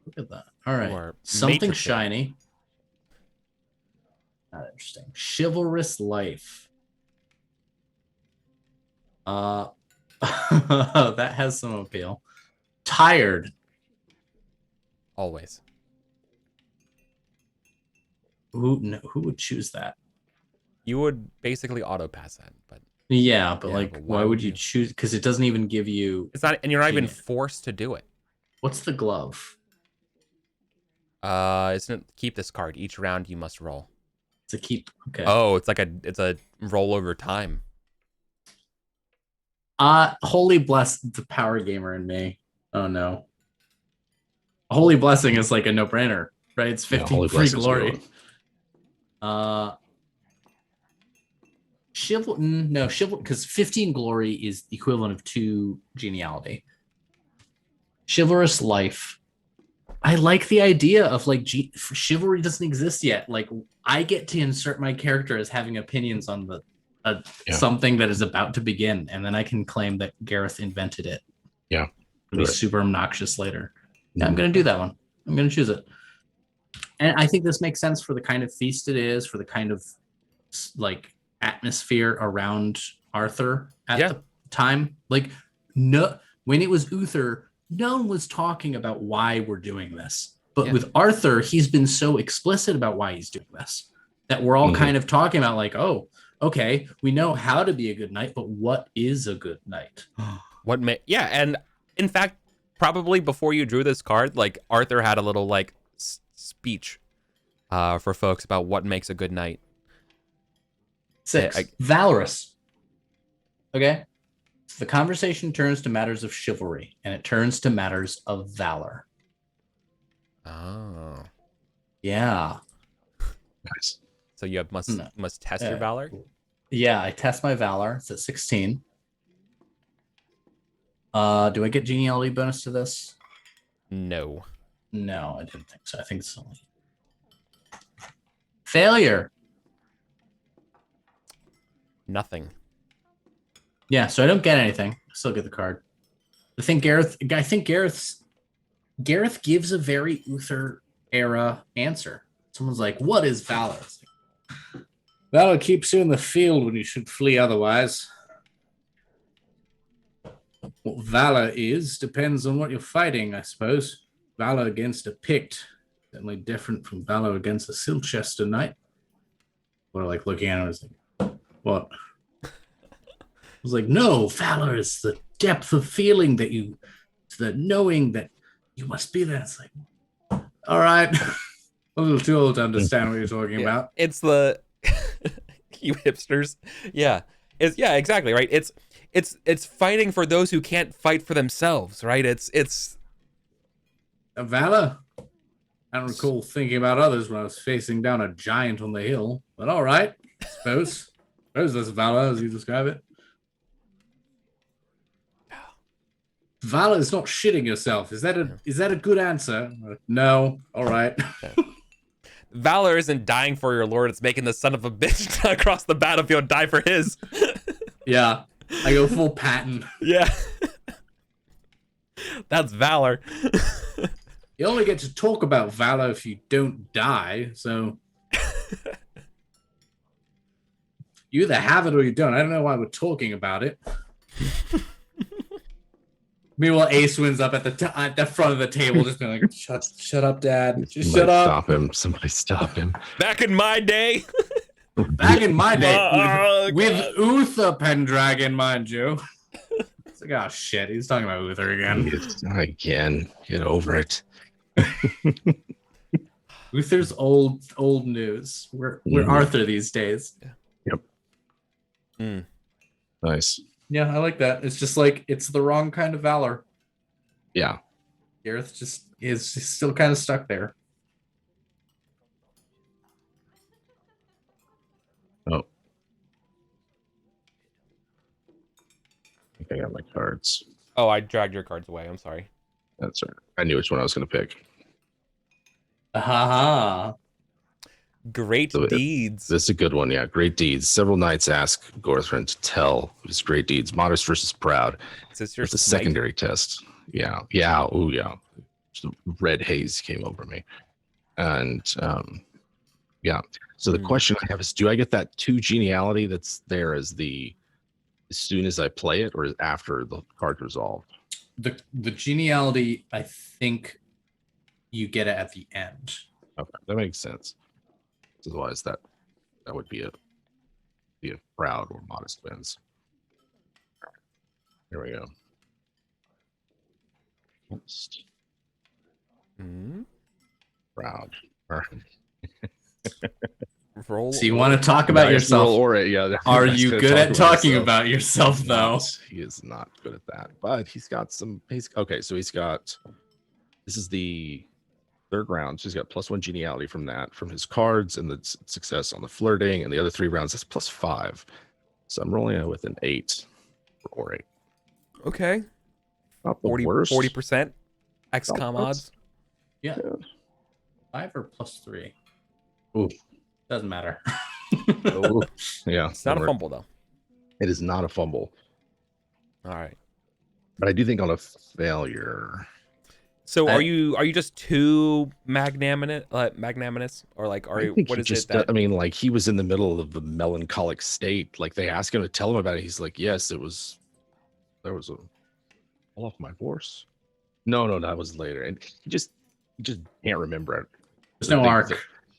Look at that. All right, Or something matrixing. shiny. Not interesting. Chivalrous life. That has some appeal. Tired. Always. Who would choose that? You would basically auto pass that, but Yeah, but Yeah, like, but why would you choose? Because it doesn't even give you. It's not, and you're not even Genius. forced to do it. What's the glove? Isn't it keep this card? Each round you must roll. It's a keep. Okay. Oh, it's a roll over time. Holy bless the power gamer in me. Oh no. Holy blessing is like a no-brainer, right? It's 15 Holy free Blessing's glory. real. No, chivalry, because 15 glory is the equivalent of 2 geniality. Chivalrous life. I like the idea of like chivalry doesn't exist yet. Like I get to insert my character as having opinions on the something that is about to begin, and then I can claim that Gareth invented it. Yeah, it'll be super obnoxious later. Yeah, I'm gonna do that one. I'm gonna choose it, and I think this makes sense for the kind of feast it is, for the kind of like atmosphere around Arthur at the time. Like, no, when it was Uther, no one was talking about why we're doing this. But with Arthur, he's been so explicit about why he's doing this that we're all kind of talking about like, oh, okay, we know how to be a good knight, but what is a good knight? And in fact, probably before you drew this card, like Arthur had a little like speech for folks about what makes a good knight. 6. Valorous. Okay. So the conversation turns to matters of chivalry, and it turns to matters of valor. Oh. Yeah. Nice. So you must test your valor? Yeah, I test my valor. It's at 16. Do I get genealogy bonus to this? No. No, I didn't think so. I think it's only failure. Nothing. Yeah, so I don't get anything. I still get the card. I think Gareth gives a very Uther era answer. Someone's like, "What is valor?" Like, valor keeps you in the field when you should flee otherwise. What valor is depends on what you're fighting, I suppose. Valor against a Pict, certainly different from valor against a Silchester knight. Or like looking at it, I was like, what? I was like, no, valor is the depth of feeling that you, the knowing that you must be there. It's like, all right, a little too old to understand what you're talking about. It's the you hipsters. Yeah, exactly right. It's fighting for those who can't fight for themselves, right? It's a valor. I don't recall thinking about others when I was facing down a giant on the hill, but all right, I suppose that's valor as you describe it. Valor is not shitting yourself. Is that a good answer? No. All right. Valor isn't dying for your lord. It's making the son of a bitch across the battlefield die for his. Yeah. I go full Patton. Yeah. That's valor. You only get to talk about valor if you don't die, so you either have it or you don't. I don't know why we're talking about it. Meanwhile, Ace wins up at the front of the table, just being like, "Shut up, Dad! Just shut up! Stop him! Somebody stop him!" Back in my day, with Uther Pendragon, mind you. It's like, oh shit, he's talking about Uther again. Again, get over it. Uther's old news. We're Arthur these days. Yep. Nice. Yeah, I like that. It's just like it's the wrong kind of valor. Yeah. Gareth just is still kind of stuck there. Oh. I think I got my cards. Oh, I dragged your cards away. I'm sorry. That's right. I knew which one I was going to pick. Aha. Great deeds. This is a good one. Yeah, great deeds. Several knights ask Gorthrin to tell his great deeds. Modest versus proud. It's a secondary test. Yeah. Oh, yeah. Just red haze came over me. And yeah. So the question I have is, do I get that 2 geniality that's there as soon as I play it, or after the card resolved? The geniality, I think you get it at the end. Okay, that makes sense. Otherwise, that would be a proud or modest wins. Here we go. Round. Roll. So you want to talk about yourself? Yeah. Are Nice you to good talk at talking himself. about yourself, He's though? not. He is not good at that. But he's got some. Okay, so he's got. This is the third round. So he's got +1 geniality from that, from his cards, and the success on the flirting, and the other 3 rounds. That's +5. So I'm rolling it with an 8 for orate. Okay. Not the worst. 40% XCOM odds. Yeah. 5 or +3. Ooh. Doesn't matter. Oh, yeah. It's not a fumble though. It is not a fumble. All right. But I do think on a failure. So are you just too magnanimous, or like are I you? think What he is just, it that? I mean, like he was in the middle of a melancholic state. Like they asked him to tell him about it. He's like, yes, there was a fall off my horse. No, that was later. And he just can't remember it. There's no arc.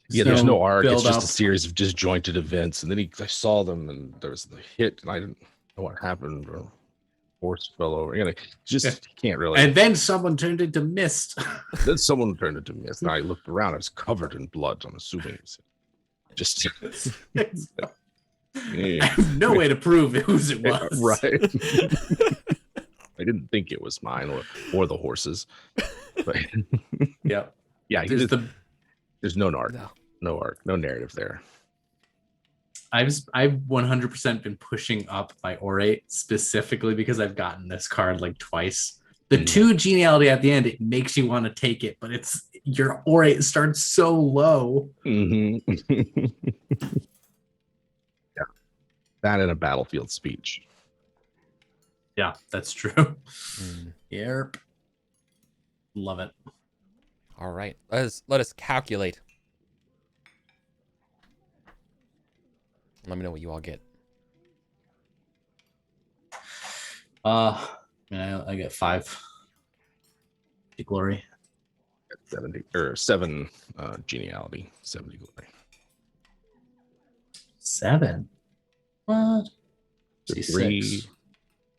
There's no arc. It's just up. a series of disjointed events. And then I saw them, and there was the hit, and I didn't know what happened. Or horse fell over. You know, just can't really. And then someone turned into mist. Then someone turned into mist. And I looked around. I was covered in blood. I'm assuming it was just. I have no way to prove whose it was. Right. I didn't think it was mine or the horses. But yeah. There's no arc. No arc. No narrative there. I've 100% been pushing up my orate specifically because I've gotten this card like twice. The 2 geniality at the end, it makes you want to take it, but it's your orate starts so low. Mm-hmm. Yeah. That in a battlefield speech. Yeah, that's true. Yep. Love it. All right. Let us calculate. Let me know what you all get. I get 5. Glory. 70 or 7 geniality. 70 glory. 7. What? 3. 6.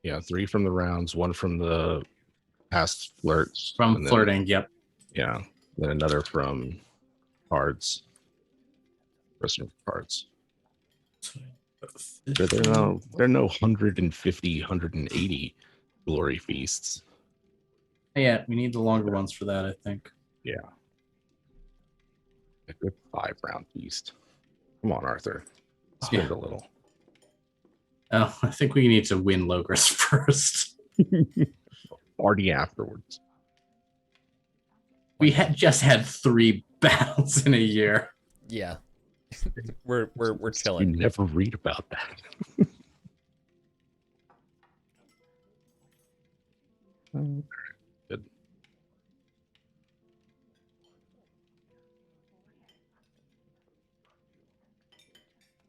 Yeah, 3 from the rounds, 1 from the past flirts. From flirting, yep. Yeah. Then another from cards. Rest of cards. There are no 150, 180 glory feasts. Yeah, we need the longer ones for that, I think. Yeah. A good 5-round feast. Come on, Arthur. Spend a little. Oh, I think we need to win Logris first. Party afterwards. We just had 3 battles in a year. Yeah. we're chilling. You never read about that. Good.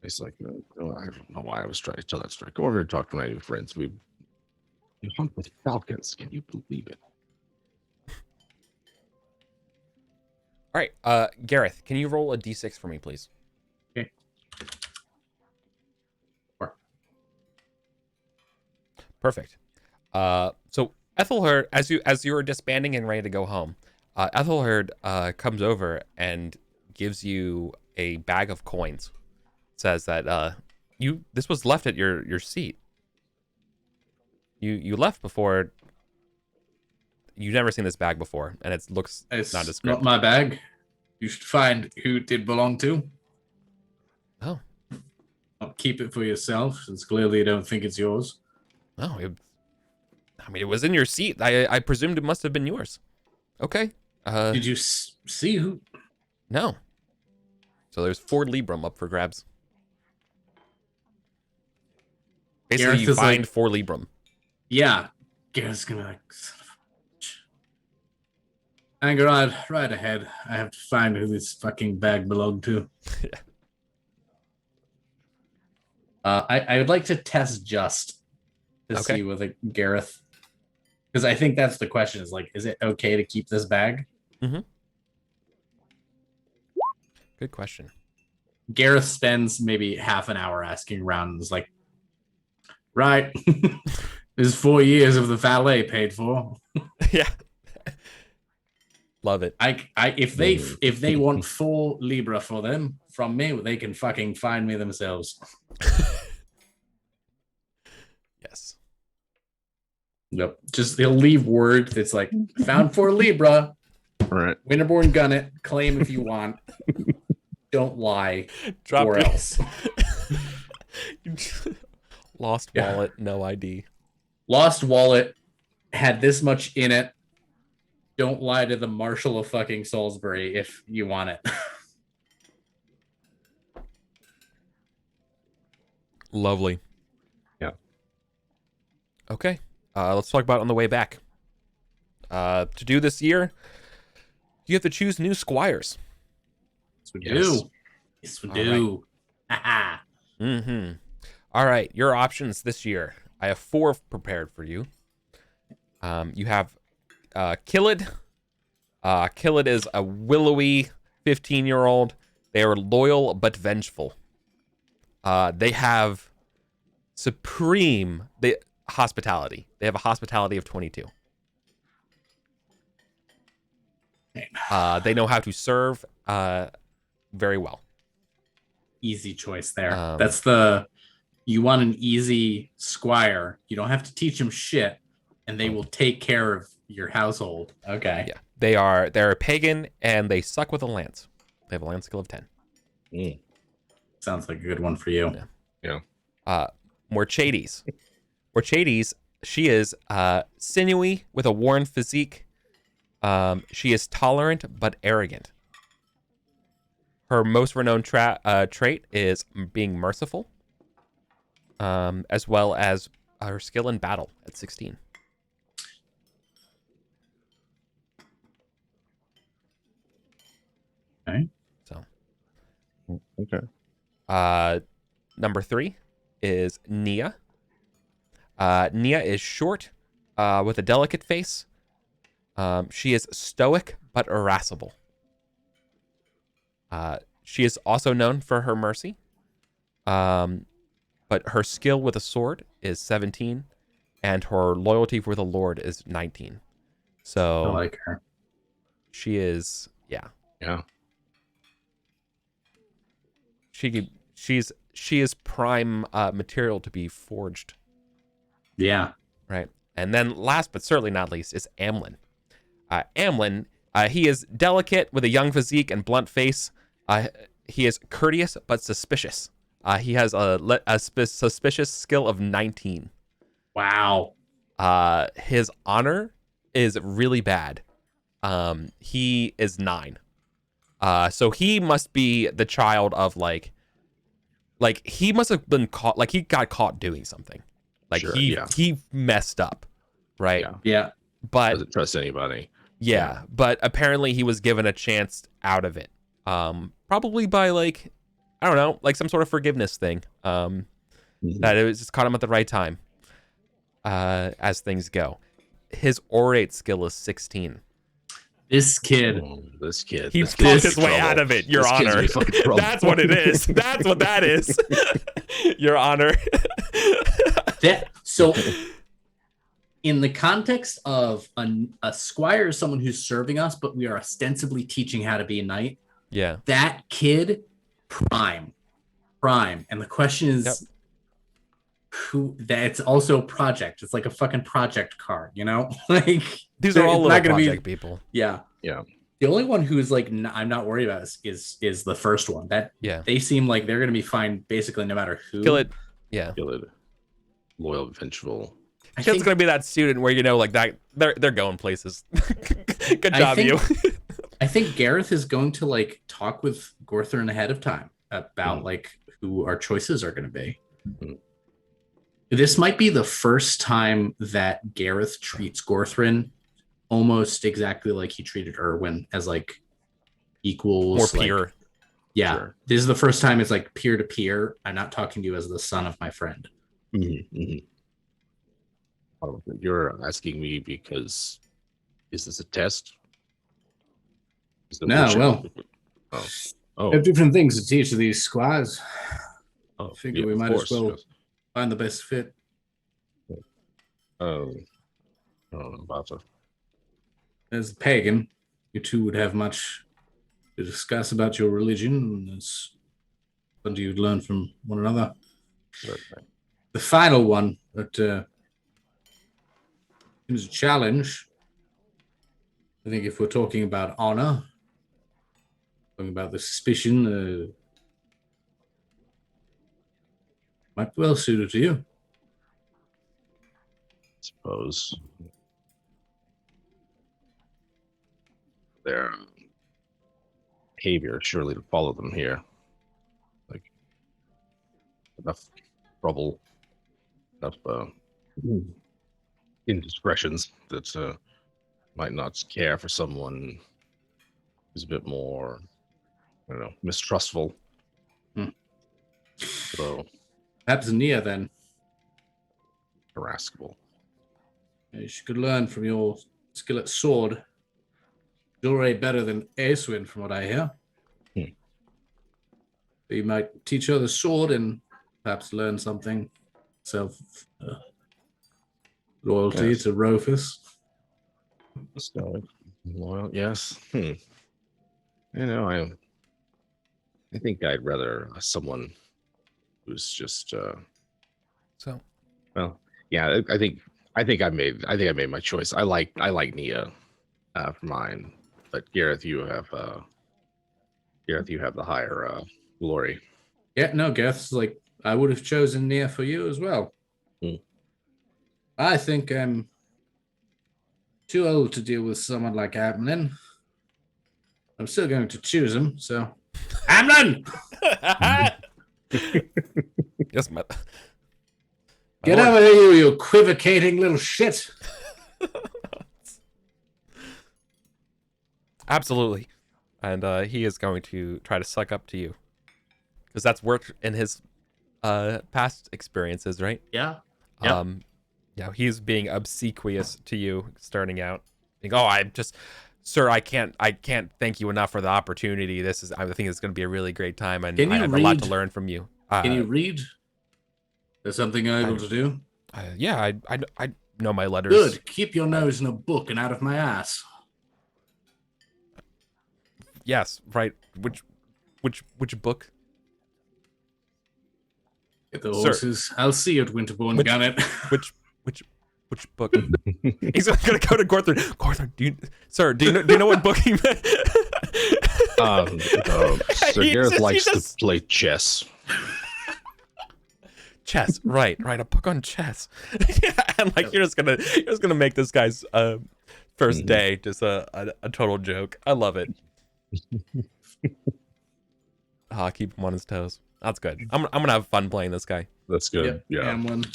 He's like, no, I don't know why I was trying to tell that story. Go over here and talk to my new friends. We hunt with falcons. Can you believe it? All right, Gareth, can you roll a d6 for me, please? Okay. Perfect. So Ethelherd, as you were disbanding and ready to go home, Ethelherd comes over and gives you a bag of coins. Says that this was left at your seat. You left before. You've never seen this bag before, and it looks It's nondescript. not my bag. You should find who it did belong to. Oh. Don't keep it for yourself, since clearly you don't think it's yours. Oh, it was in your seat. I presumed it must have been yours. Okay. Did you see who? No. So there's 4 Librum up for grabs. Basically, Gareth you is find like- 4 Librum. Yeah. Gareth's gonna be like, son of a bitch. Anger right ahead. I have to find who this fucking bag belonged to. I would like to test just to see with Gareth, because I think that's the question: is like, is it okay to keep this bag? Mm-hmm. Good question. Gareth spends maybe half an hour asking around and is like, right, There's 4 years of the valet paid for. Yeah. Love it. If they want 4 Libra for them from me, they can fucking find me themselves. Yes. Yep. Just he'll leave word that's like found 4 Libra. All right. Winterborn gun it. Claim if you want. Don't lie. Drop or your- else. Lost wallet, no ID. Lost wallet had this much in it. Don't lie to the Marshal of fucking Salisbury if you want it. Lovely. Yeah. Okay. Let's talk about it on the way back. To do this year, you have to choose new squires. Yes, we Yes. do. Yes, we All do. Haha. Mm-hmm. All right, your options this year. I have 4 prepared for you. You have Killid. Killid is a willowy 15-year-old. They are loyal but vengeful. They have supreme hospitality. They have a hospitality of 22. They know how to serve very well. Easy choice there. Um, You want an easy squire. You don't have to teach them shit, and they will take care of your household. Okay. Yeah, they're a pagan and they suck with a lance. They have a lance skill of 10. Sounds like a good one for you. Yeah. Mercedes. Mercedes, she is sinewy with a worn physique. She is tolerant but arrogant. Her most renowned trait is being merciful, as well as her skill in battle at 16. Okay. So, Okay. number 3 is Nia. Nia is short, with a delicate face. She is stoic but irascible. She is also known for her mercy. But her skill with a sword is 17, and her loyalty for the Lord is 19. So I like her. she is, yeah. Yeah. She is prime material to be forged. Yeah. Right. And then last but certainly not least is Amlin. Amlin, he is delicate with a young physique and blunt face. He is courteous but suspicious. He has a suspicious skill of 19. Wow. His honor is really bad. He is 9. So he must be the child of like he must have been caught, like he got caught doing something. Like Sure, he messed up, right? Yeah. But Doesn't trust anybody. yeah, but apparently he was given a chance out of it. Probably by like, I don't know, like some sort of forgiveness thing. That it was just caught him at the right time. As things go. His orate skill is 16. This kid. This kid. He this talked kid's his in way trouble. out of it, Your This kid's Honor. in fucking trouble. That's what it is. That's what that is. Your Honor. So in the context of a squire is someone who's serving us, but we are ostensibly teaching how to be a knight. Yeah. That kid, prime. And the question is, who? That's also a project. It's like a fucking project card, you know? Like These are all it's little not gonna project people. Yeah. Yeah. The only one who is like, I'm not worried about is the first one. That they seem like they're gonna be fine basically no matter who. Kill it. Yeah. Kill it. Loyal, vengeful. I Kid's think, gonna be that student where you know, like that they're going places. Good I job, think- you. I think Gareth is going to like talk with Gorthrin ahead of time about like who our choices are going to be. This might be the first time that Gareth treats Gorthrin almost exactly like he treated Erwin, as like equals. More peer. Like, yeah, Sure. This is the first time it's like peer to peer. I'm not talking to you as the son of my friend. You're asking me because is this a test? Is the No, worship- well. Oh. We have different things to teach these squires. Oh, Figure yeah, we of might as course, well yes. find the best fit. Oh, I don't know about that. As a pagan, you two would have much to discuss about your religion. It's something you'd learn from one another. Certainly. The final one that seems a challenge. I think if we're talking about honor, talking about the suspicion, might be well suited to you. Suppose their behavior surely to follow them here. Like enough trouble, enough indiscretions that might not care for someone who's a bit more, I don't know, mistrustful. So Perhaps Nia then. irascible. She could learn from your skill at sword. You're already better than Aeswin, from what I hear. So you might teach her the sword and perhaps learn something self loyalty Yes. to Rufus. So, well, yes. You know, I think I'd rather someone who's just So, well, yeah. I think I made my choice. I like Nia for mine, but Gareth, you have the higher glory. Yeah, no, Gareth's like, I would have chosen Nia for you as well. I think I'm too old to deal with someone like Amlin. I'm still going to choose him, so. Amlin! yes, my Get lord. over here, you equivocating little shit. Absolutely. And he is going to try to suck up to you. Because that's worked in his past experiences, right? Yeah. Yep. Yeah, he's being obsequious to you starting out. Like, oh, I'm just, sir, I can't thank you enough for the opportunity. I think it's going to be a really great time, and Can I you have a lot to read? learn from you. Can you read? There's something I'm able to do. Yeah, I know my letters. Good. Keep your nose in a book and out of my ass. Yes, right. Which book? Get the Sir. horses. I'll see you at Winterbourne, Gunnet. Which book? He's gonna go to Gorthron. Gorthron, do you know what book he meant? So Gareth likes to play chess. Chess, right, a book on chess. Yeah, and like you're just gonna make this guy's first day just a total joke. I love it. Keep him on his toes. That's good. I'm gonna have fun playing this guy. That's good. Yep. Yeah, Amlin.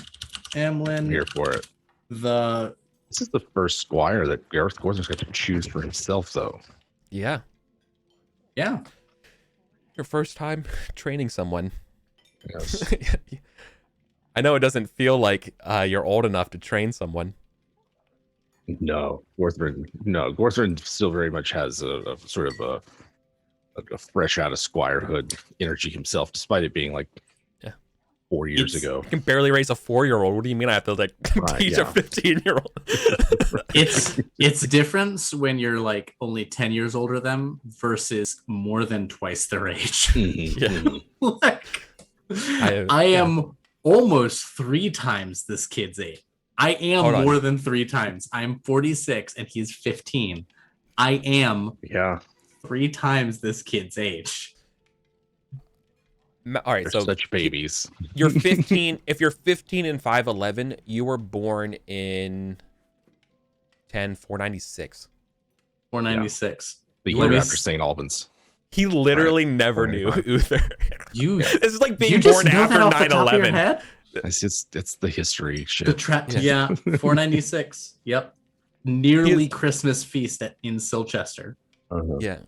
I'm here for it. This is the first squire that Gareth Gorthron's got to choose for himself, though. Yeah. Yeah. Your first time training someone. Yes. I know it doesn't feel like you're old enough to train someone. No, Gorthron still very much has a sort of a fresh out of squirehood energy himself, despite it being like 4 years ago. You can barely raise a 4-year-old. What do you mean I have to like teach a 15-year-old? It's different when you're like only 10 years older than them versus more than twice their age. Like, I am almost 3 times this kid's age. I am more than 3 times. I'm 46 and he's 15. I am 3 times this kid's age. All right, They're so such babies. You're 15. If you're 15 and 5'11", you were born in 496. 496. The year after St. Albans. He literally never knew Uther. This is like being born after 9/11. It's the history shit. The 496. Yep. Nearly Christmas feast in Silchester. Yeah.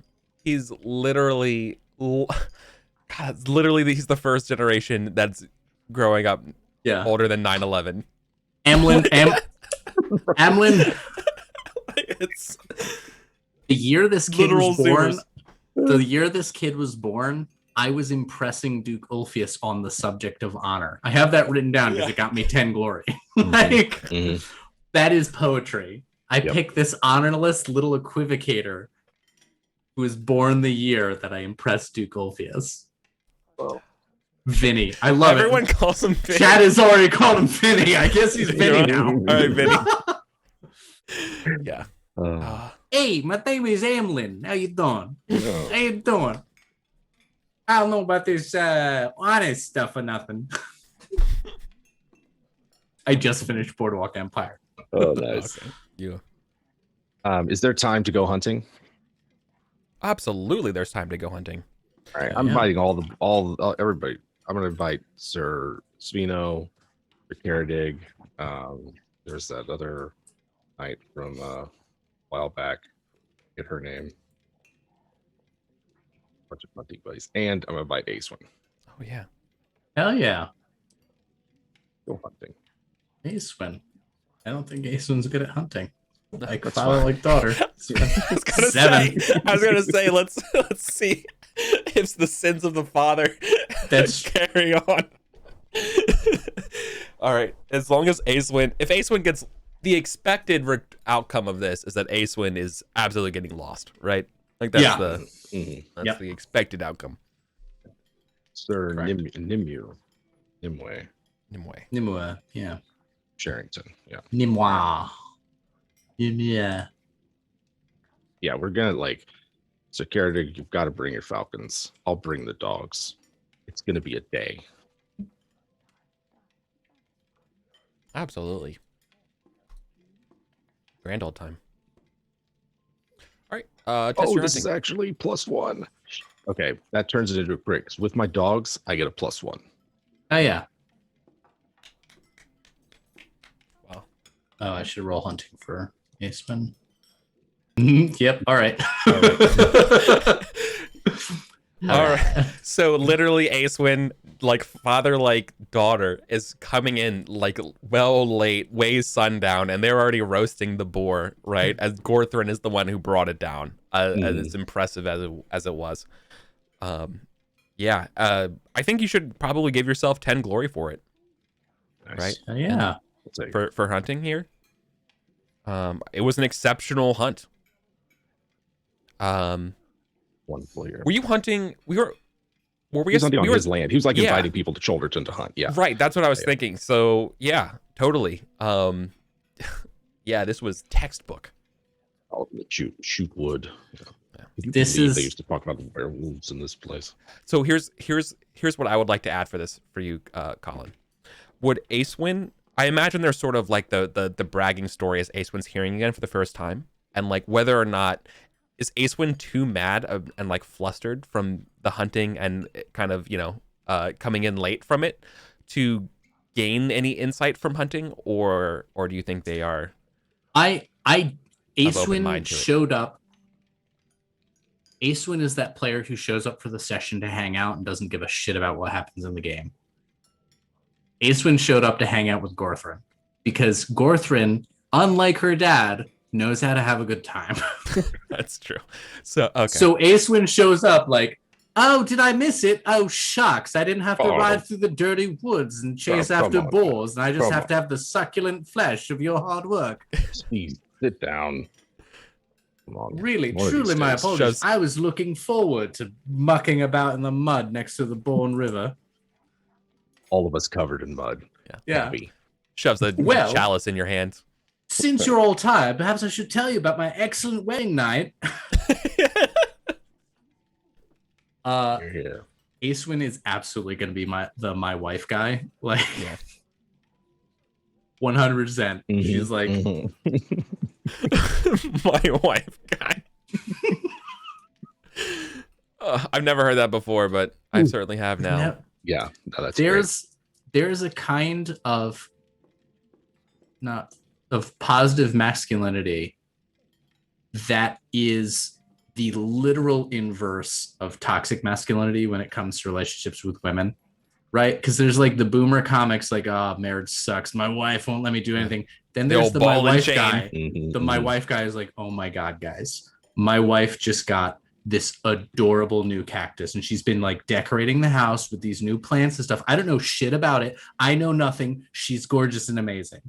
He's literally he's the first generation that's growing up older than 9/11. Amlin. The year this kid was born, the year this kid was born, I was impressing Duke Ulfius on the subject of honor. I have that written down because it got me 10 glory. That is poetry. I Yep. picked this honorless little equivocator who was born the year that I impressed Duke Ulfius. Well, Vinny. I love Everyone it. calls him Vinny. Chad has already called him Vinny. I guess he's Vinny now. All right, Vinny. Yeah. Hey, my name is Emlyn. How you doing? no. How you doing? I don't know about this honest stuff or nothing. I just finished Boardwalk Empire. Oh, nice. Okay. You. Is there time to go hunting? Absolutely, there's time to go hunting. All right, Yeah, I'm yeah. inviting everybody. I'm going to invite Sir Svino, Sir Karadig. There's that other knight from a while back. Get her name. Bunch of hunting buddies, and I'm going to invite Acewin. Oh yeah. Hell yeah. Go hunting. Acewin. I don't think Acewin's good at hunting. Like That's father, fine. like daughter. I was gonna say, let's see if the sins of the father That's- carry on. All right, as long as Acewin, if Acewin gets the expected outcome of this is that Acewin is absolutely getting lost, right? Like that's Yeah. Mhm. Yep. the expected outcome. Sir Correct. Nimue, Nimue. Nimue. Yeah. Sherrington. Yeah. Nimue. Yeah. Yeah, we're gonna Sir Karadig, you've got to bring your falcons. I'll bring the dogs. It's gonna be a day. Absolutely. Grand old time. All right. Test your This hunting. is actually +1. Okay, that turns it into a crit. 'Cause with my dogs, I get a +1. Oh yeah. Wow. Oh, I should roll hunting for Acewin. Yep. All right. All right. So literally, Acewin, like father, like daughter, is coming in like well late, way sundown, and they're already roasting the boar, right? As Gorthrin is the one who brought it down, as impressive as it was. Yeah. I think you should probably give yourself 10 glory for it, Nice. right? Oh, yeah. I'll take it. For hunting here. It was an exceptional hunt. Wonderful here. Were you hunting? Were we? He was hunting on we were, his land. He was like Yeah. inviting people to Shoulderton to hunt. Yeah. Right, that's what I was Yeah. thinking. So yeah, totally. Yeah, this was textbook. Oh, shoot wood. Yeah. Yeah. Could you This believe is- they used to talk about the werewolves in this place. So here's what I would like to add for you, Colin. Would Acewin? I imagine there's sort of like the bragging story as Acewin's hearing again for the first time, and like whether or not is Acewin too mad and like flustered from the hunting and kind of coming in late from it to gain any insight from hunting, or do you think they are? I open Acewin mind to it. showed up. Acewin is that player who shows up for the session to hang out and doesn't give a shit about what happens in the game. Acewin showed up to hang out with Gorthrin because Gorthrin, unlike her dad, knows how to have a good time. That's true. So okay. So Acewin shows up like, oh, did I miss it? Oh, shucks. I didn't have to Oh. ride through the dirty woods and chase come after on, boars, and I just come have on. to have the succulent flesh of your hard work. Please sit down. Come on. Really, One of truly, these my days. apologies. Just- I was looking forward to mucking about in the mud next to the Bourne River. All of us covered in mud. Yeah. Happy. Shoves a Well- chalice in your hand. Since you're all tired, perhaps I should tell you about my excellent wedding night. You're here. Acewin is absolutely going to be my wife guy. Like, Yeah. 100%. Mhm, She's like, mhm. My wife guy. I've never heard that before, but I certainly have now. "No, Yeah, no, that's great. there's a kind of positive masculinity that is the literal inverse of toxic masculinity when it comes to relationships with women, right? Because there's like the boomer comics like, oh, marriage sucks, my wife won't let me do anything. Then The there's old the my ball and wife chain. guy. Mhm, The my mhm. wife guy is like, oh my god, guys, my wife just got this adorable new cactus and she's been like decorating the house with these new plants and stuff. I don't know shit about it. I know nothing. She's gorgeous and amazing.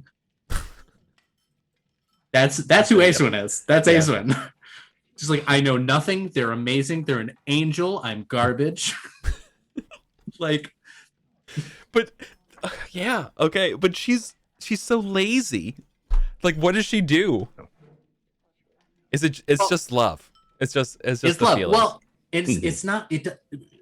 That's who Ace One is. That's Yeah. Ace One. Just like, I know nothing. They're amazing. They're an angel. I'm garbage. Like, But yeah, okay, but she's so lazy. Like, what does she do? It's just love. It's just the love. feelings. Well, it's not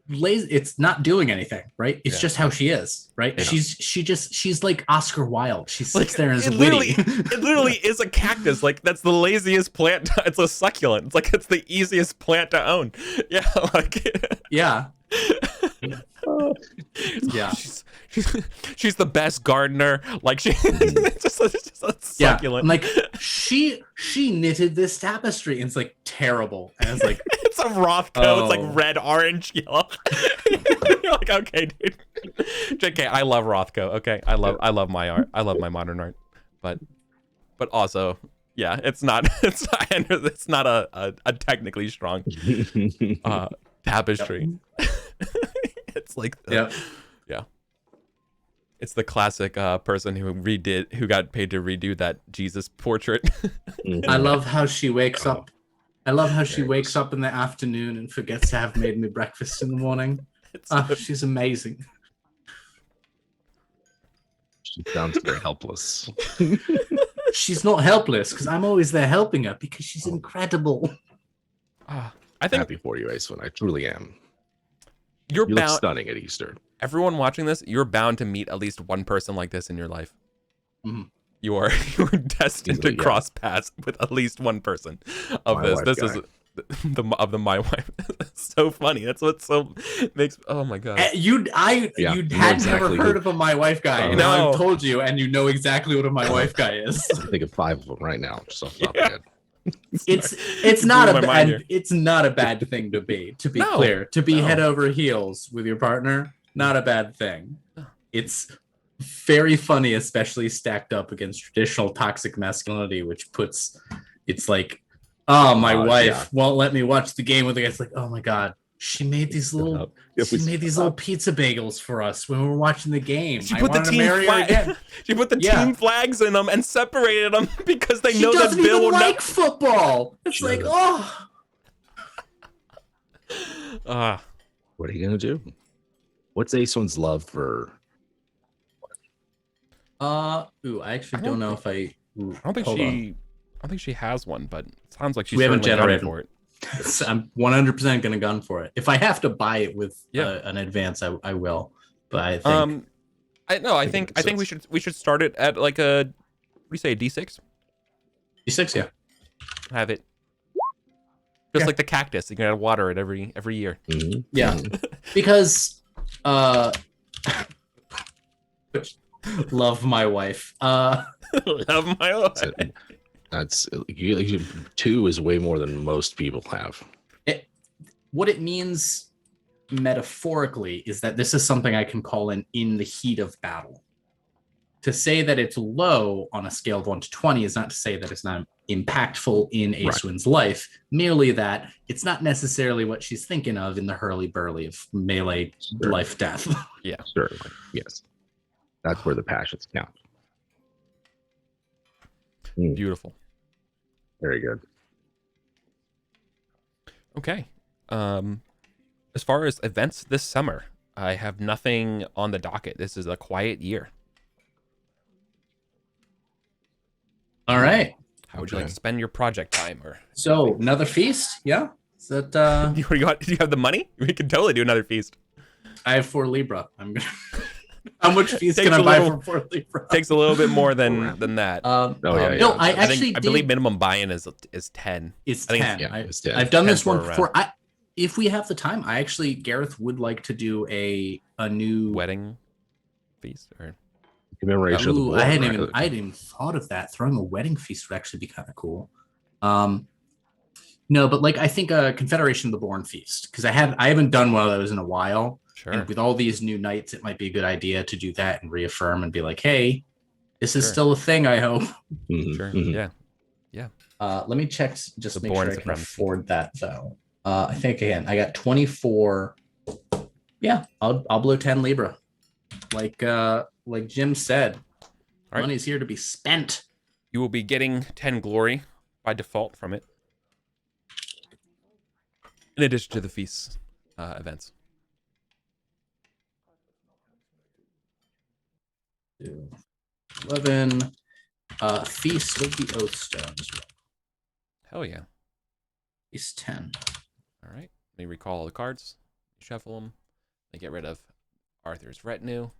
lazy. It's not doing anything, right? It's just how she is, right? Yeah. She's like Oscar Wilde. She sits Like, there and is it witty. literally is a cactus. Like, that's the laziest plant. It's a succulent. It's like, it's the easiest plant to own. Yeah, like Yeah. Yeah. She's the best gardener. Like, it's just a Yeah. succulent. I'm like, she knitted this tapestry, and it's like terrible. And it's like, It's a Rothko. It's Oh. like red, orange, yellow. You're like, okay, dude. JK, I love Rothko. Okay, I love my art. I love my modern art, but also, yeah, it's not a technically strong tapestry. It's like yeah. it's the classic person who got paid to redo that Jesus portrait. I love how she wakes Oh. up. I love how she There it wakes is. up in the afternoon and forgets to have made me breakfast in the morning. She's amazing. She sounds very helpless. She's not helpless because I'm always there helping her because she's incredible. I think Happy for you, Ace One. I truly am. you're You look bound. stunning at Easter. Everyone watching this, you're bound to meet at least one person like this in your life. Mhm. You are destined to Easily, yeah. cross paths with at least one person of My this. wife This guy. is the my wife. It's so funny. That's what so makes. Oh my god. You Yeah, you you know had exactly never heard who- of a my wife guy, Oh. and now No. I've told you, and you know exactly what a my wife guy is. I think of 5 of them right now. Just off the top Yeah. of my head. It's You not blew my mind here. it's not a bad thing to be. To be No, clear, to be no. head over heels with your partner, not a bad thing. It's very funny, especially stacked up against traditional toxic masculinity, which puts it's like, oh, my wife Yeah. won't let me watch the game with the guy. It's like, oh my god, she made these little If she we made these little pizza bagels for us when we were watching the game. She I put the wanted to team marry her again. flag. She put the Yeah. team flags in them and separated them because they She know that doesn't Bill even will like football. It's She like, doesn't. oh. not. What are you gonna do? What's Ace One's love for? I actually I don't don't know if I. I don't think hold on. she. I don't think she has one, but it sounds like she's We haven't certainly gunning generated- for it. I'm 100% gonna gun for it. If I have to buy it with Yeah. an advance, I will. But I think I think we should start it at like a, what do you say, a D6? D6, yeah. Have it just Yeah. like the cactus. You gotta water it every year. Mhm. Yeah. Mhm. Because love my wife. Love my life. That's it. That's 2 is way more than most people have. What it means metaphorically is that this is something I can call in the heat of battle. To say that it's low on a scale of 1 to 20 is not to say that it's not impactful in Right. Aeswin's life, merely that it's not necessarily what she's thinking of in the hurly-burly of melee Sure. life death. Certainly, yes. That's where the passions count. Beautiful. Very good. Okay. As far as events this summer, I have nothing on the docket. This is a quiet year. All right. How would you like Okay. to spend your project time? Or So another feast, yeah. Is that do you have the money? We could totally do another feast. I have 4 Libra. I'm gonna. How much feast Takes can I a buy little- for 4 Libra? Takes a little bit more than that. Oh, yeah, No, yeah. I I actually think I believe did- minimum buy-in is 10. It's I think 10. Yeah, it's 10. I've done 10 this one for a before. If we have the time, Gareth would like to do a new Wedding feast or Commemoration of the Ooh, war. I hadn't right? even thought of that. Throwing a wedding feast would actually be kind of cool. No, but like I think a Confederation of the Born feast, because I haven't done one of those in a while. sure. And with all these new knights, it might be a good idea to do that and reaffirm and be like, hey, this is Sure. still a thing, I hope. Mhm, Sure. mhm. Yeah. Let me check just The make Born sure I can supremacy. afford that though. I think again, I got 24. Yeah, I'll blow 10 Libra. Like Jim said, right. money's here to be spent. You will be getting 10 glory by default from it. In addition to the feast events. 11. Feast of the Oath Stone as well. Hell yeah. Feast 10. All right. Let me recall all the cards. Shuffle them. Let me get rid of Arthur's retinue.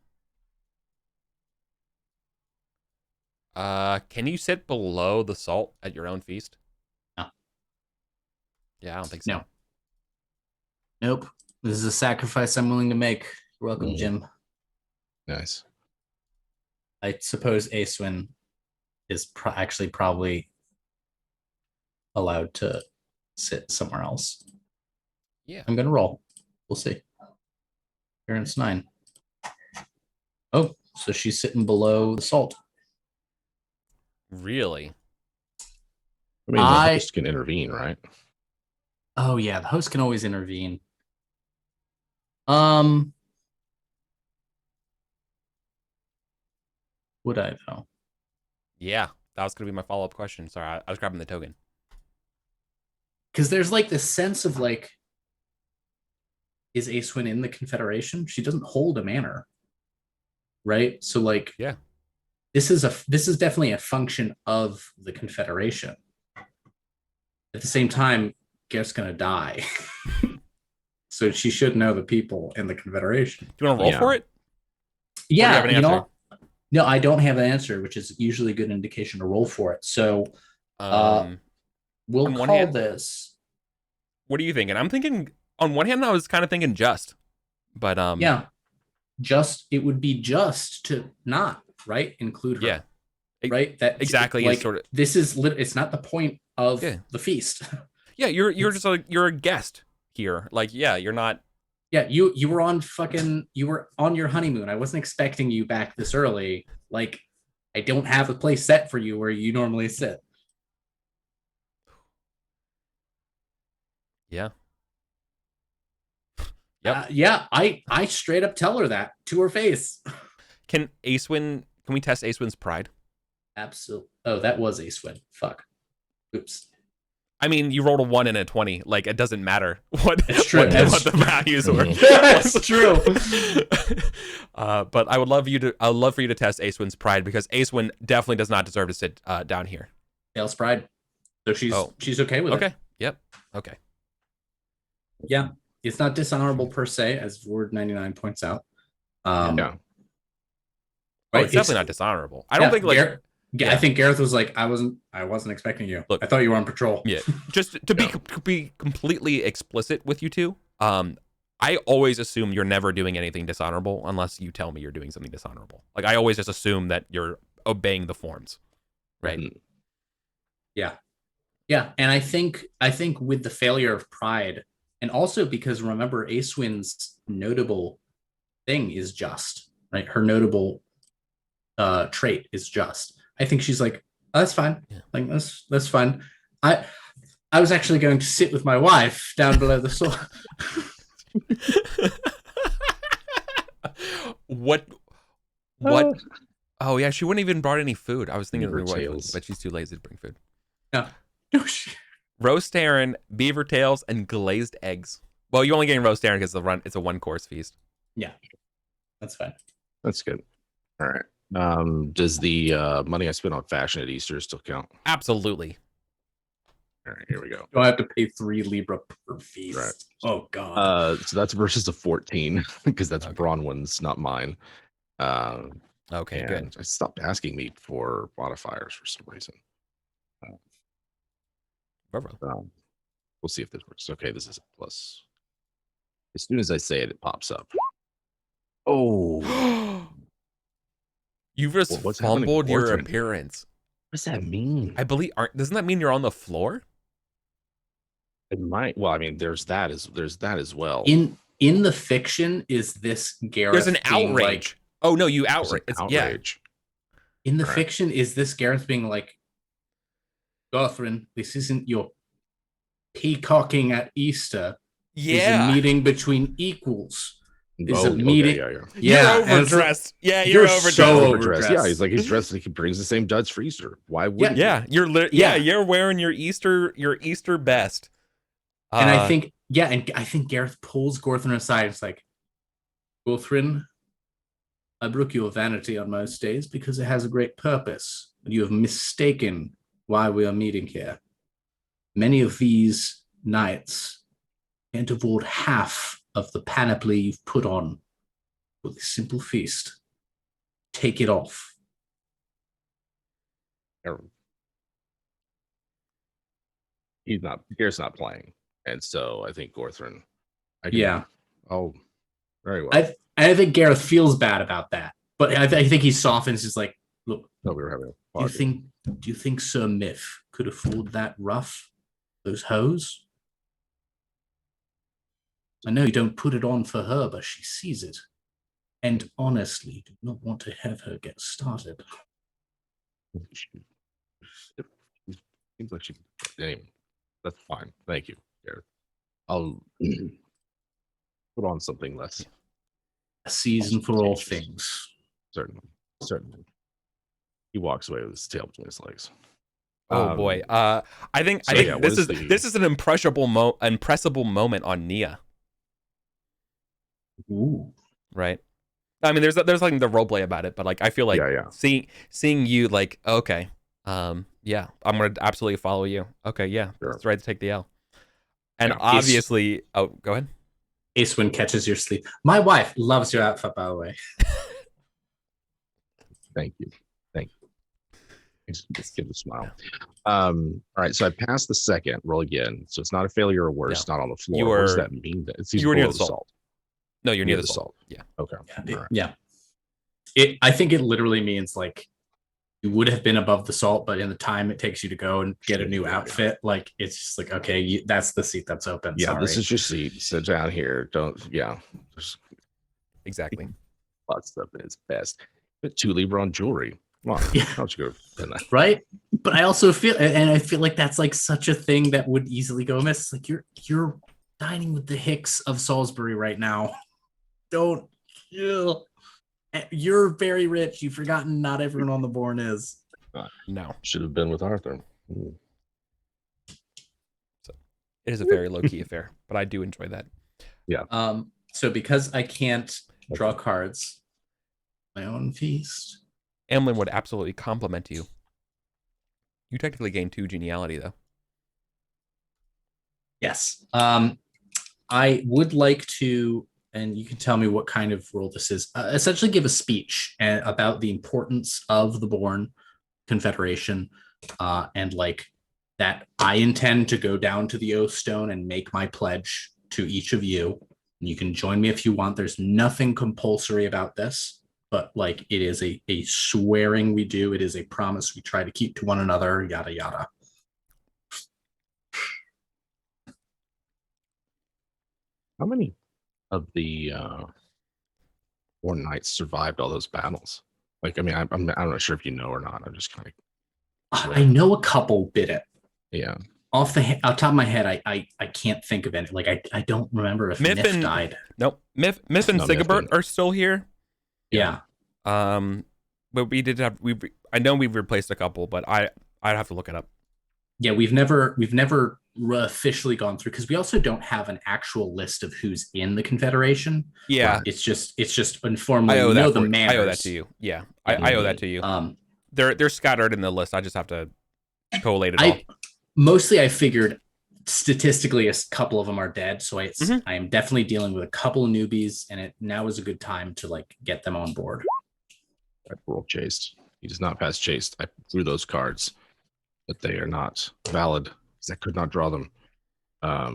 Can you sit below the salt at your own feast? No. Yeah, I don't think so. No. Nope. This is a sacrifice I'm willing to make. You're welcome, Jim. Nice. I suppose Acewin is actually probably allowed to sit somewhere else. Yeah. I'm going to roll. We'll see. Parents 9. Oh, so she's sitting below the salt. Really? I mean, the host can intervene, right? Oh, yeah. The host can always intervene. Would I, though? Yeah. That was going to be my follow-up question. Sorry, I was grabbing the token. Because there's like this sense of like, is Acewin in the Confederation? She doesn't hold a manor, right? So like, yeah, this is definitely a function of the Confederation. At the same time, Gareth's gonna die, so she should know the people in the Confederation. Do you want to roll for it? Yeah, you know, no, I don't have an answer, which is usually a good indication to roll for it. So, we'll call this. What are you thinking? I'm thinking. On one hand, I was kind of thinking just, but yeah, just it would be just to not include her. Yeah, right. That exactly. Like sort of. This is it's not the point of the feast. Yeah, you're just like you're a guest here. Like, yeah, you're not. Yeah, you were on your honeymoon. I wasn't expecting you back this early. Like, I don't have a place set for you where you normally sit. Yeah. Yep. Yeah, I straight up tell her that to her face. Can we test Acewin's pride? Absolutely. Oh, that was Acewin. Fuck. Oops. I mean, you rolled a 1 and a 20. Like, it doesn't matter what the values were. That's true. But I'd love for you to test Acewin's pride, because Acewin definitely does not deserve to sit down here. Fails pride. So she's okay with it. Okay. Yep. Okay. Yeah. It's not dishonorable per se, as Word 99 points out. Yeah. Right? It's definitely not dishonorable. I don't think I think Gareth was like, I wasn't expecting you. Look, I thought you were on patrol. Yeah. Just to be completely explicit with you two, I always assume you're never doing anything dishonorable unless you tell me you're doing something dishonorable. Like, I always just assume that you're obeying the forms. Right. Mm-hmm. Yeah. Yeah. And I think with the failure of pride, and also because remember, Acewin's notable thing is just, right? Her notable trait is just. I think she's like, oh, that's fine. Yeah. Like, that's fine. I was actually going to sit with my wife down below the soil. What? Oh yeah, she wouldn't even brought any food. I was thinking of her wife, but she's too lazy to bring food. No. Roast herring, beaver tails, and glazed eggs. Well, you're only getting roast herring because it's a 1-course feast. Yeah, that's fine. That's good. All right. Does the money I spent on fashion at Easter still count? Absolutely. All right, here we go. Do I have to pay 3 Libra per feast? Right. Oh god. So that's versus a 14 because that's Bronwyn's, not mine. Okay, good. I stopped asking me for modifiers for some reason. We'll see if this works. Okay, this is a plus. As soon as I say it, it pops up. Oh. You've just fumbled your appearance. What does that mean? I believe doesn't that mean you're on the floor? It might. Well, I mean, there's that as well. In the fiction, is this Gareth? There's an outrage. Oh no, you outrage. It's outrage. Yeah. In the fiction, is this Gareth being like, Gothrin, this isn't your peacocking at Easter. Yeah. It's a meeting between equals. Is Oh, a meeting. yeah. Yeah, You're and it's like- overdressed. Yeah, You're you're so overdressed. Overdressed. Yeah, overdressed. he's dressed like he brings the same Dutch freezer. Why would Yeah. he? Yeah, Yeah. you're wearing your Easter best. And I think Gareth pulls Gorthrin aside. It's like, Gorthrin, I brook your vanity on most days because it has a great purpose, and you have mistaken why we are meeting here. Many of these knights can't afford half of the panoply you've put on for this simple feast. Take it off. Garrett's not playing, and so I think Gorthrin. Yeah. Oh, very well. I think Gareth feels bad about that, but I think he softens. Just like, look, No, we were having a do you party. think Sir Miff could afford that rough, those hoes? I know you don't put it on for her, but she sees it, and honestly, do not want to have her get started. Seems like she. Anyway, that's fine. Thank you, Gareth. I'll put on something less. A season for all things. Certainly. He walks away with his tail between his legs. oh boy. I think so yeah, what this is is an impressible moment on Nia, Ooh. right? I mean, there's like the role play about it, but like I feel like Yeah. seeing you like, okay, yeah, I'm gonna absolutely follow you. Okay, yeah, Sure. it's right to take the L. And Yeah. obviously, oh, go ahead. Acewin catches your sleep. My wife loves your outfit, by the way. Thank you. Just give a smile. All right, so I passed the second. Roll again. So it's not a failure or worse. Not on the floor. You What does were- that mean? He's you were near below the salt. No, you're near the salt. Yeah. Okay. All right. Yeah. I think it literally means like you would have been above the salt, but in the time it takes you to go and get a new outfit, like it's just like, okay, that's the seat that's open. Yeah, Sorry. this is your seat. Sit down here. Don't. Yeah. There's Exactly. lots of stuff at its best. But 2 Libra on jewelry. Come on. Yeah. Why don't you go spend that? Right. But I also feel like that's like such a thing that would easily go amiss. It's like you're dining with the Hicks of Salisbury right now. Don't. Ugh. You're very rich. You've forgotten not everyone on the Bourne is. No, Should have been with Arthur. it is a very low key affair, but I do enjoy that. So because I can't draw cards, my own feast. Emlyn would absolutely compliment you. You technically gain 2 geniality though. Yes. I would like to, and you can tell me what kind of role this is, essentially give a speech about the importance of the Bourne Confederation, and like that I intend to go down to the Oath Stone and make my pledge to each of you. You can join me if you want. There's nothing compulsory about this, but like it is a swearing we do. It is a promise we try to keep to one another, yada, yada. How many of the Warren Knights survived all those battles? Like, I mean, I'm not sure if you know or not. I'm just kind of. I know a couple bit it. Yeah. Off the top of my head, I can't think of any. Like I don't remember if Miff Miff and- died. Nope. Miff and No, Miff Sigebert didn't. are still here. Yeah. But we did have I know we've replaced a couple, but I'd have to look it up. Yeah, we've never officially gone through because we also don't have an actual list of who's in the Confederation. Yeah, It's just informally. I owe We know that. the I Manors. owe that to you. Yeah, I owe that to you. They're scattered in the list. I just have to collate it all. Mostly I figured statistically a couple of them are dead, so I Mhm. am definitely dealing with a couple of newbies, and it now is a good time to like get them on board. I rolled chased. He does not pass chased. I drew those cards, but they are not valid because I could not draw them. A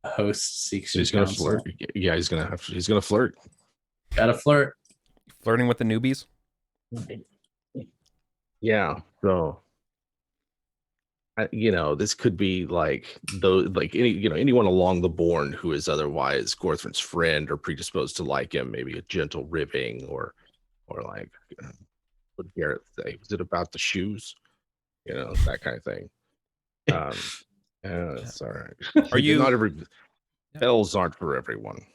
host seeks So he's your gonna counsel. flirt. Yeah, he's gonna flirt. Gotta flirt. Flirting with the newbies. Yeah. So this could be like anyone along the Bourne who is otherwise Gorthrin's friend or predisposed to like him, maybe a gentle ribbing or like what did Garrett say? Was it about the shoes? That kind of thing. It's all right. Are you- Not every bells aren't for everyone.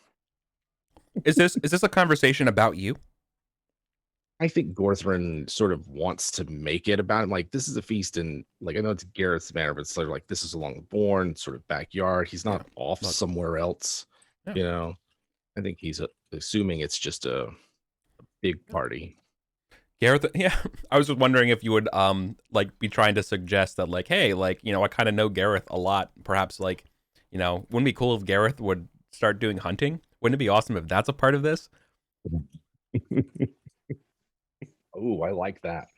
Is this a conversation about you? I think Gorthrin sort of wants to make it about him. Like, this is a feast, and like I know it's Gareth's manor, but it's sort of like this is along the bourne, sort of backyard. He's not off Look. somewhere else. Yeah. You know, I think he's assuming it's just a big party. Gareth, yeah. I was just wondering if you would like be trying to suggest that like, hey, like, you know, I kind of know Gareth a lot. Perhaps like, you know, wouldn't it be cool if Gareth would start doing hunting? Wouldn't it be awesome if that's a part of this? Oh, I like that.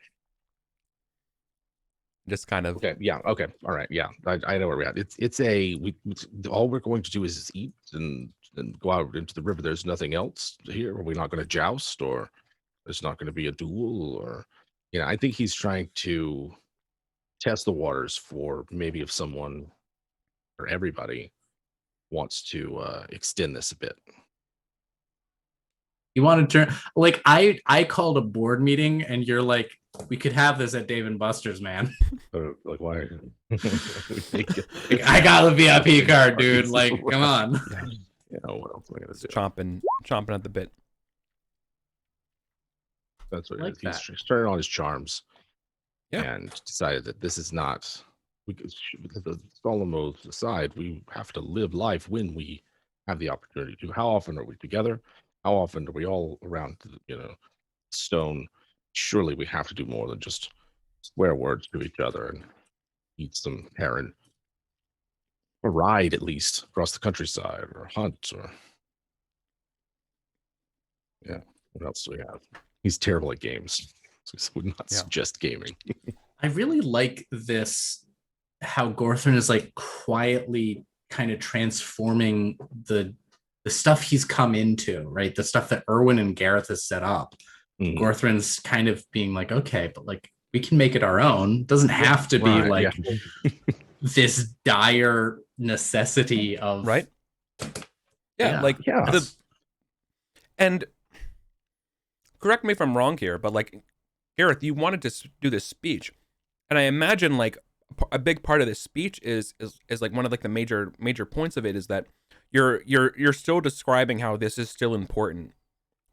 Just kind of Okay, yeah, okay, all right, yeah, I know where we're at. All we're going to do is eat and go out into the river. There's nothing else here. Are we not going to joust, or there's not going to be a duel, or I think he's trying to test the waters for maybe if someone or everybody wants to extend this a bit. You want to turn like I called a board meeting and you're like, we could have this at Dave and Buster's, man. Like, why? Like, I got the VIP card, dude. Like, come on. What else am I gonna do? chomping at the bit. That's what Like it is. that. He's turning on his charms, Yeah. and decided that this is not. The solemn oath aside, we have to live life when we have the opportunity to. How often are we together? How often are we all around? Stone. Surely we have to do more than just swear words to each other and eat some heron, or ride at least across the countryside, or hunt, or what else do we have? He's terrible at games, so I would not suggest gaming. I really like this, how Gorthrin is like quietly kind of transforming the stuff he's come into, right? The stuff that Erwin and Gareth has set up. Gorthrin's kind of being like, okay, but like we can make it our own. It doesn't have to be like this dire necessity of right. Yeah. Like and correct me if I'm wrong here, but like Gareth, you wanted to do this speech, and I imagine like a big part of this speech is like one of like the major points of it is that you're still describing how this is still important,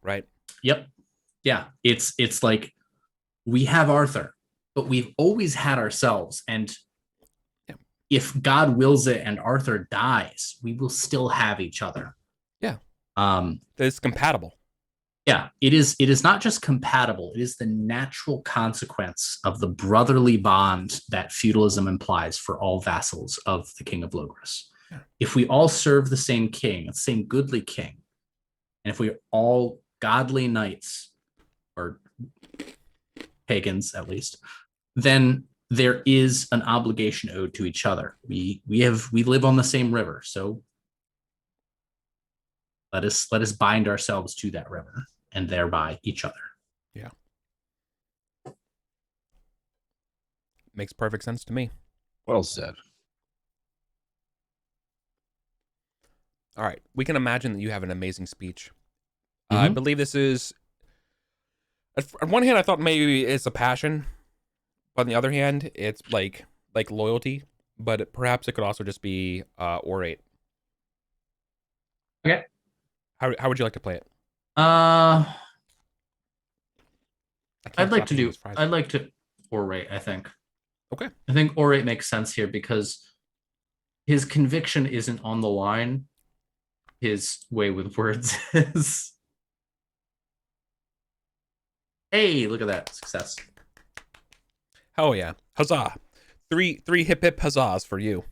right? Yep. Yeah, it's like we have Arthur, but we've always had ourselves, and if God wills it and Arthur dies, we will still have each other. Yeah. It's compatible. Yeah, it is not just compatible, it is the natural consequence of the brotherly bond that feudalism implies for all vassals of the King of Logres. Yeah. If we all serve the same king, the same goodly king, and if we're all godly knights, or pagans at least, then there is an obligation owed to each other. We live on the same river, so let us bind ourselves to that river and thereby each other. Yeah. Makes perfect sense to me. Well said. All right. We can imagine that you have an amazing speech. I believe this is, on one hand, I thought maybe it's a passion. But on the other hand, it's like loyalty. But perhaps it could also just be orate. Okay. How would you like to play it? I'd like to orate, I think. Okay. I think orate makes sense here because his conviction isn't on the line. His way with words is. Hey, look at that success. Oh yeah. Huzzah. Three hip hip huzzahs for you.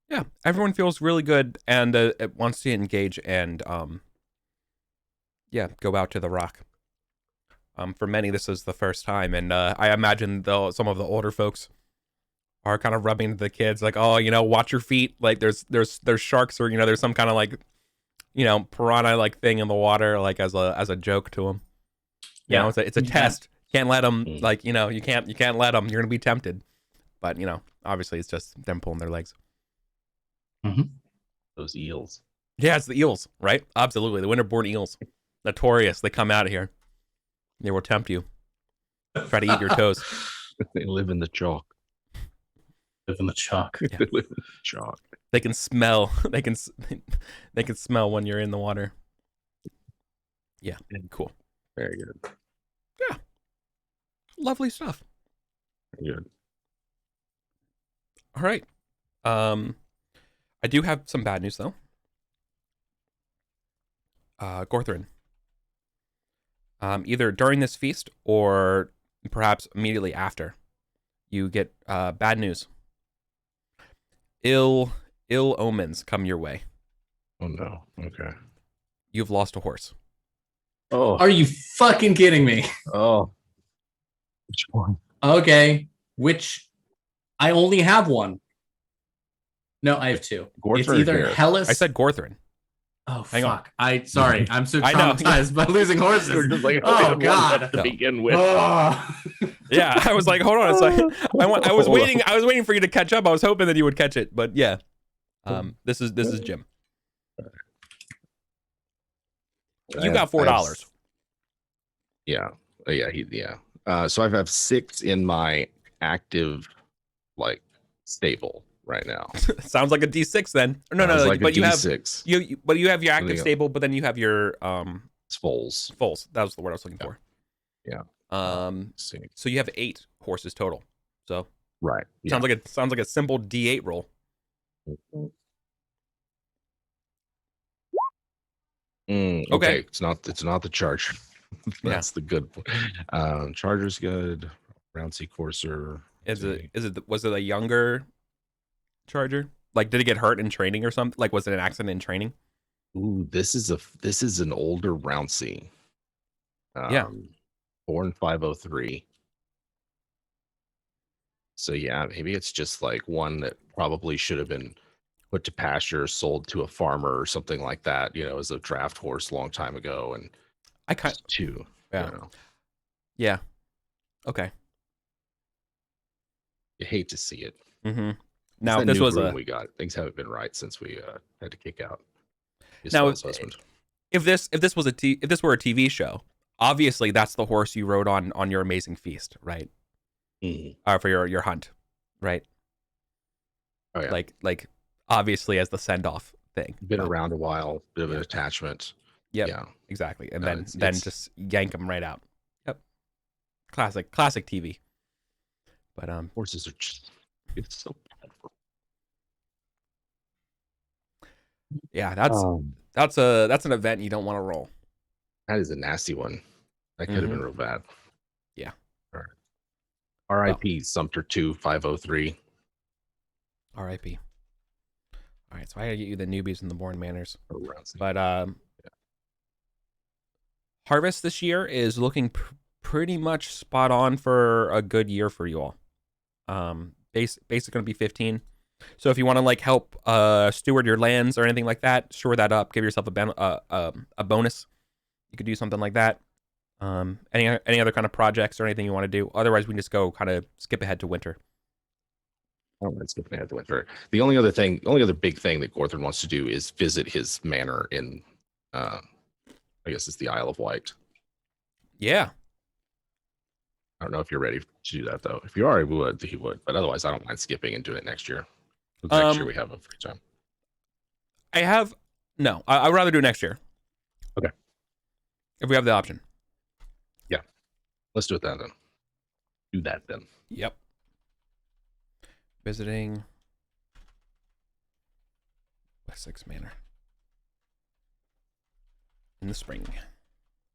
Yeah, everyone feels really good and it wants to engage and go out to the rock. For many, this is the first time, and I imagine some of the older folks are kind of rubbing the kids like, oh, watch your feet. Like there's sharks or there's some kind of like piranha like thing in the water, like as a joke to them. It's a test. Can't let them like you can't let them. You're gonna be tempted, but obviously it's just them pulling their legs. Mm-hmm. Those eels. Yeah, it's the eels, right? Absolutely, the winter-born eels, notorious. They come out of here. They will tempt you. Try to eat your toes. They live in the chalk. Live in the chalk. Yeah. They live in the chalk. They can smell. They can smell when you're in the water. Yeah, cool. Very good. Yeah, lovely stuff. Very good. All right. I do have some bad news though. Gorthrin. Either during this feast or perhaps immediately after, you get bad news. Ill omens come your way. Oh no. Okay. You've lost a horse. Oh. Are you fucking kidding me? Oh. Which one? Okay, which I only have one. No, I have two. It's Gorthrin either here. Hellas. I said Gorthrin. Oh Hang on. fuck! Sorry, I'm so I know. traumatized by losing horses. We're just like, Oh god! to begin with. Oh. Yeah, I was like, hold on a second. I was waiting. I was waiting for you to catch up. I was hoping that you would catch it, but yeah. This is Jim. You got $4. Yeah. Yeah. So I have 6 in my active, like, stable right now. Sounds like a D6 then. No, Sounds like but a you have D6. but you have your active There you go. stable, but then you have your It's foals. foals. That was the word I was looking for. Yeah. Um, See. so you have 8 horses total. So Right. sounds like a simple D8 roll. Okay. It's not the charger. Yeah. That's the good one. Charger's good. Round C courser. Was it a younger charger? Like, did it get hurt in training or something? Like, was it an accident in training? Ooh, this is an older round C. Yeah. Born 503. So yeah, maybe it's just like one that probably should have been put to pasture, sold to a farmer or something like that, as a draft horse a long time ago. And I kind just 2. Yeah. Yeah. Okay. You hate to see it. Mm-hmm. It's Now, that if this new was groom a we got. Things haven't been right since we had to kick out his Now, husband. if this were a TV show, obviously that's the horse you rode on your amazing feast, right? For your hunt, right? Oh yeah. Like obviously as the send off thing. Been around a while, bit of an Yeah. attachment. Yep. Yeah. Exactly. And No, then it's- just yank them right out. Yep. Classic TV. But Horses are just, it's so bad for yeah, that's an event you don't want to roll. that is a nasty one. That could have been real bad. Yeah. All right. R.I.P. Sumter 2503. R.I.P. All right, so I gotta get you the newbies and the born manners. Around C. But harvest this year is looking pretty much spot on for a good year for you all. Basically going to be 15. So if you want to like help steward your lands or anything like that, shore that up, give yourself a bonus. You could do something like that. Any other kind of projects or anything you want to do? Otherwise, we can just go kind of skip ahead to winter. Oh, let's skip ahead to winter. The only other big thing that Gorthrin wants to do is visit his manor in, I guess it's the Isle of Wight. Yeah. I don't know if you're ready to do that though. If you are, he would. But otherwise, I don't mind skipping and doing it next year. Next year we have a free time. I'd rather do it next year. Okay. If we have the option. Yeah. Let's do it then. Do that then. Yep. Visiting Wessex Manor in the spring.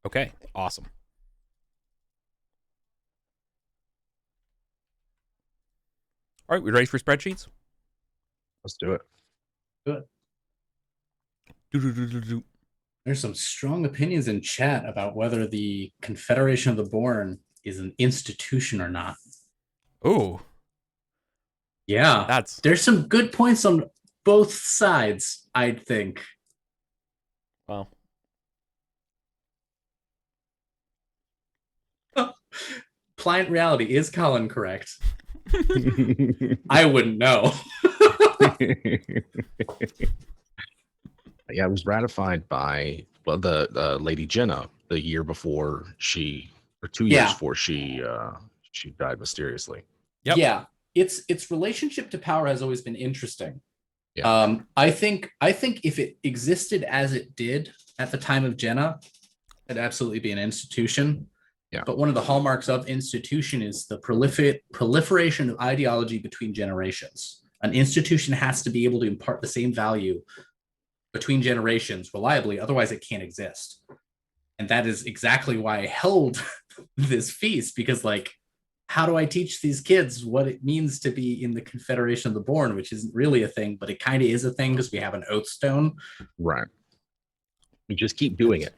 Okay, awesome. All right, we ready for spreadsheets? Let's do it. Do. There's some strong opinions in chat about whether the Confederation of the Born is an institution or not. Ooh, Yeah, there's some good points on both sides, I think. Well. Pliant reality, is Colin correct? I wouldn't know. Yeah, it was ratified by the Lady Jenna the year before or 2 years before she died mysteriously. Yep. Yeah, its relationship to power has always been interesting. I think if it existed as it did at the time of Jenna, it'd absolutely be an institution. Yeah. But one of the hallmarks of institution is the proliferation of ideology between generations. An institution has to be able to impart the same value between generations reliably, otherwise it can't exist. And that is exactly why I held this feast, because like, how do I teach these kids what it means to be in the Confederation of the Born, which isn't really a thing, but it kind of is a thing because we have an oath stone. Right. You just keep doing it.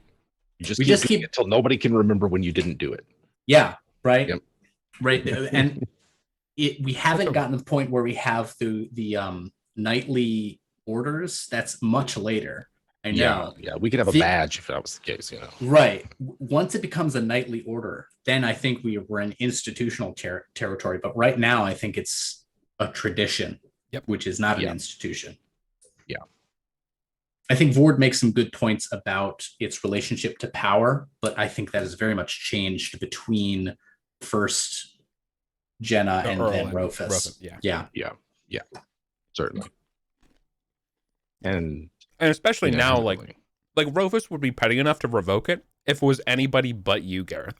You just keep it until nobody can remember when you didn't do it. Yeah. Right. Yep. Right. And we haven't gotten to the point where we have the nightly orders. That's much later. I know. Yeah. We could have a badge if that was the case, Right. Once it becomes a nightly order, then I think we're in institutional territory. But right now, I think it's a tradition, which is not an institution. Yeah. I think Vord makes some good points about its relationship to power, but I think that has very much changed between first Jenna and then Rofus. Yeah. Certainly. And especially now, like Rofus would be petty enough to revoke it if it was anybody but you, Gareth.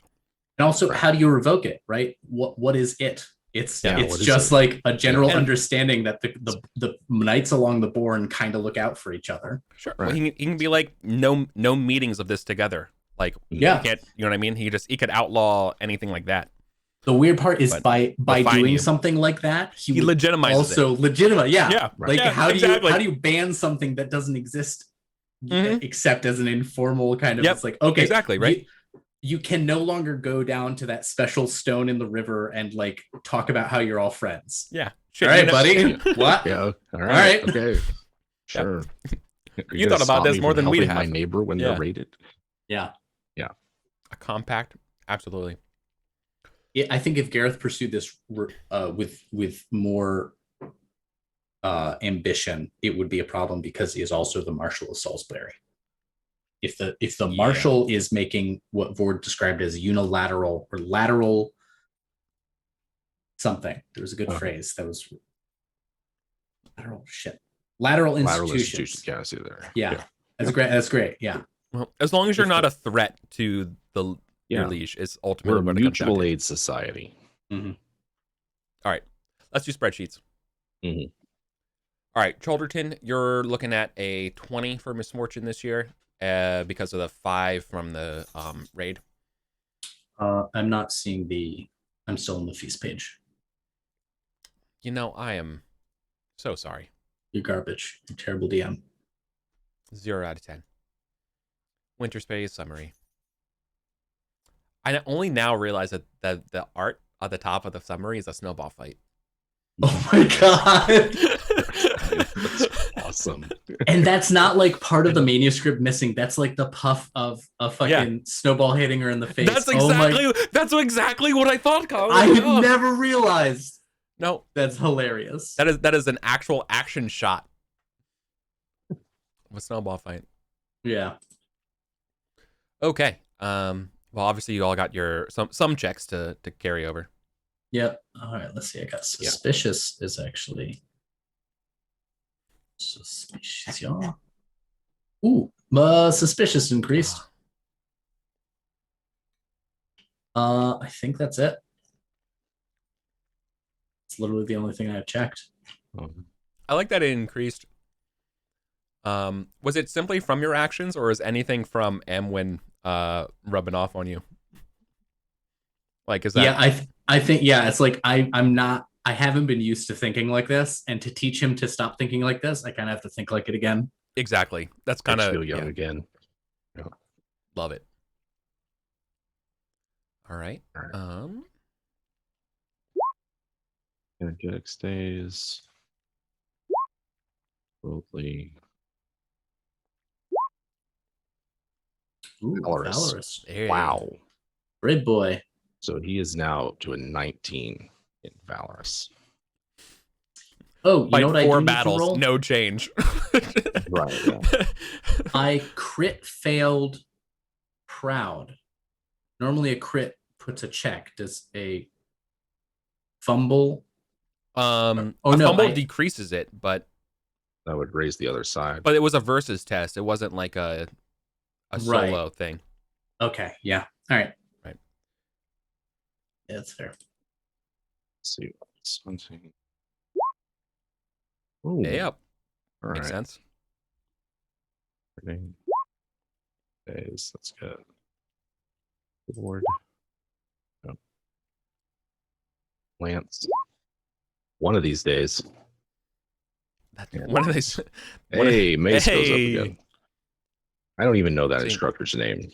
And also, how do you revoke it, right? What is it? It's just like a general understanding that the knights along the Bourne kind of look out for each other. Sure. Right. Well, he can be like, no meetings of this together. Like, yeah, you know what I mean? He could outlaw anything like that. The weird part is by doing something like that, he legitimizes also legitimate. Yeah. Right. Like how do you ban something that doesn't exist except as an informal kind of? It's like, okay, exactly, right. You can no longer go down to that special stone in the river and like talk about how you're all friends. Yeah. All right, buddy. What? Yeah. All right. Okay. Sure. You thought about this more than we have. My neighbor when they're raided. Yeah. A compact. Absolutely. Yeah, I think if Gareth pursued this with more ambition, it would be a problem because he is also the Marshal of Salisbury. If the Marshal is making what Vord described as unilateral or lateral something, there was a good phrase that was lateral institutions. Yeah, I see there. Yeah. That's great. Yeah. Well, as long as you're not a threat to your liege, is ultimately we're a mutual aid society. Mm-hmm. All right, let's do spreadsheets. Mm-hmm. All right, Chalderton, you're looking at a 20 for misfortune this year because of the 5 from the raid. I'm not seeing I'm still on the feast page. I am so sorry. You're garbage. You're terrible DM. 0 out of 10. Winter Space summary. I only now realize that the art at the top of the summary is a snowball fight. Oh my god. That's awesome. And that's not like part of the manuscript missing. That's like the puff of a fucking snowball hitting her in the face. That's exactly what I thought, Colin. I never realized. No. That's hilarious. That is an actual action shot of a snowball fight. Yeah. Okay. Well, obviously you all got your some checks to carry over. Yep. All right. Let's see. I got suspicious is actually suspicious, y'all. Ooh, suspicious increased. I think that's it. It's literally the only thing I have checked. I like that it increased. Was it simply from your actions, or is anything from Amwin rubbing off on you? Like, is that? Yeah, I think it's like I haven't been used to thinking like this, and to teach him to stop thinking like this, I kind of have to think like it again. Exactly. That's kind of feel young again. Yeah. Love it. All right. Energetic stays. Worldly. Ooh, Valorous. Hey. Wow. Great boy. So he is now up to a 19 in Valorous. Oh, you know what 4 I do battles, need to roll? no change. Right. Yeah. I crit failed proud. Normally a crit puts a check. Does a fumble? Fumble decreases it, but That would raise the other side. But it was a versus test. It wasn't like a solo thing. Okay, yeah. All right. Right. Yeah, that's fair. Let's see. Something. Oh, Yep. all Makes right. sense. Days. That's good. Board. Oh. Lance. One of these days. One of these. Hey, Mace goes up Hey. again. I don't even know that See. instructor's name.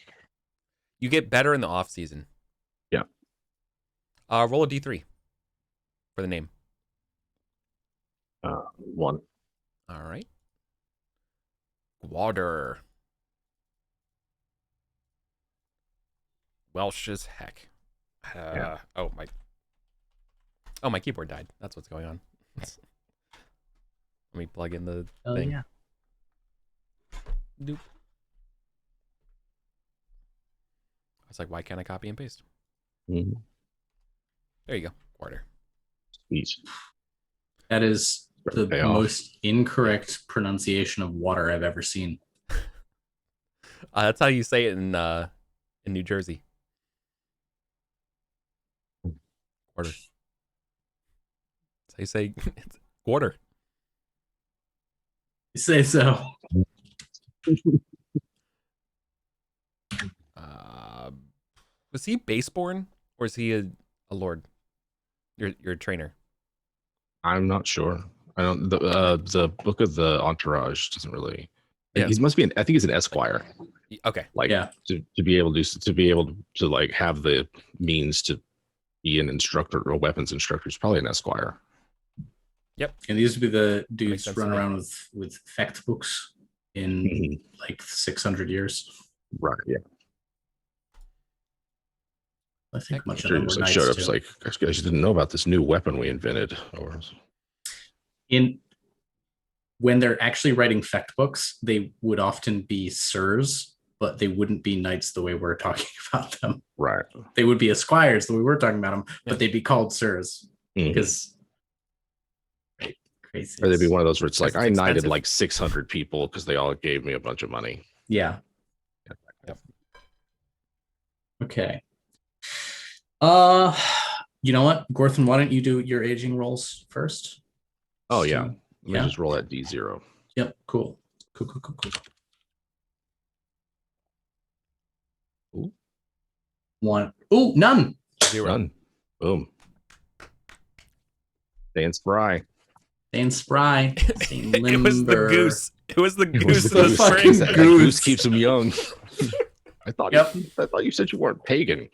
You get better in the off season. Yeah. Roll a d3 for the name. 1. All right. Water. Welsh as heck. Yeah. Oh my keyboard died. That's what's going on. Let me plug in the thing. Yeah. Doop. I was like, why can't I copy and paste? Mhm. There you go. Water. Sweet. That is the Pay off. most incorrect pronunciation of water I've ever seen. That's how you say it in New Jersey. Water. That's how you say it's water. You say so. Was he baseborn or is he a lord? Your trainer. I'm not sure. I don't. The book of the entourage doesn't really. Yeah. He must be. I think he's an esquire. Okay. Like Yeah. to be able to like have the means to be an instructor or weapons instructor. He's probably an esquire. And these would be the makes dudes sense run to me. around with fact books in like 600 years. Right. Yeah. I think Heck much Sure. of them were Just like knights showed up. too. It's like, guys, you didn't know about this new weapon we invented, or When they're actually writing fact books, they would often be sirs, but they wouldn't be knights the way we're talking about them. right. They would be esquires the way we're talking about them, Yeah. but they'd be called sirs Mhm. because crazy. Or they'd be one of those where it's like, Because I it's knighted expensive. like 600 people because they all gave me a bunch of money. Yeah. Yep. Okay. You know what, Gorthon, why don't you do your aging rolls first? Oh yeah. So- Let me yeah. just roll that D0. Yep. Cool. Ooh. One. Oh, none. 0. Done. Boom. Staying spry. Staying spry. Staying limber. It was the goose. It was the goose the in the fucking spring. That goose. goose keeps him young. I thought. Yep. I thought you said you weren't pagan.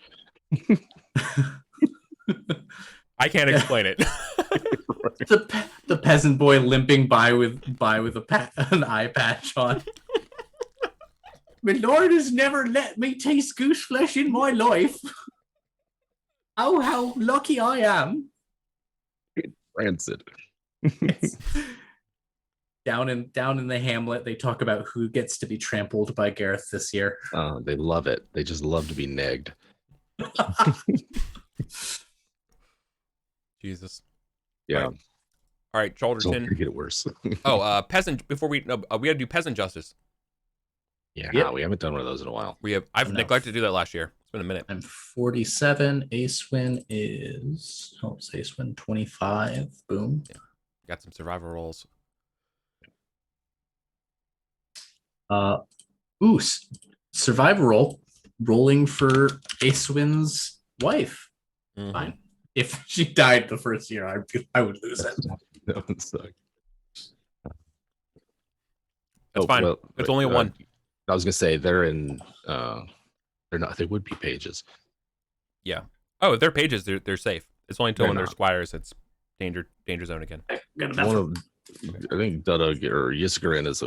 I can't Yeah. explain it. the peasant boy limping by with an eye patch on. My lord has never let me taste goose flesh in my life. Oh, how lucky I am. Rancid. Down in the hamlet, they talk about who gets to be trampled by Gareth this year. They love it. They just love to be negged. Jesus. Yeah. All right, It's Chalderton. only gonna get worse. Peasant. Before we gotta do peasant justice. Yeah, Yep. we haven't done one of those in a while. I've Enough. neglected to do that last year. It's been a minute. I'm 47. Acewin is, Acewin 25. Boom. Got some survivor rolls. Survivor roll. Rolling for Acewin's wife. Mhm. Fine. If she died the first year, I would lose it. That would suck. It's fine. It's only a 1. I was gonna say they're in. They're not. They would be pages. Yeah. Oh, their pages. They're safe. It's only until They're when they're not. squires. It's danger zone again. Got enough. One of, I think Dutta or Yiskarin is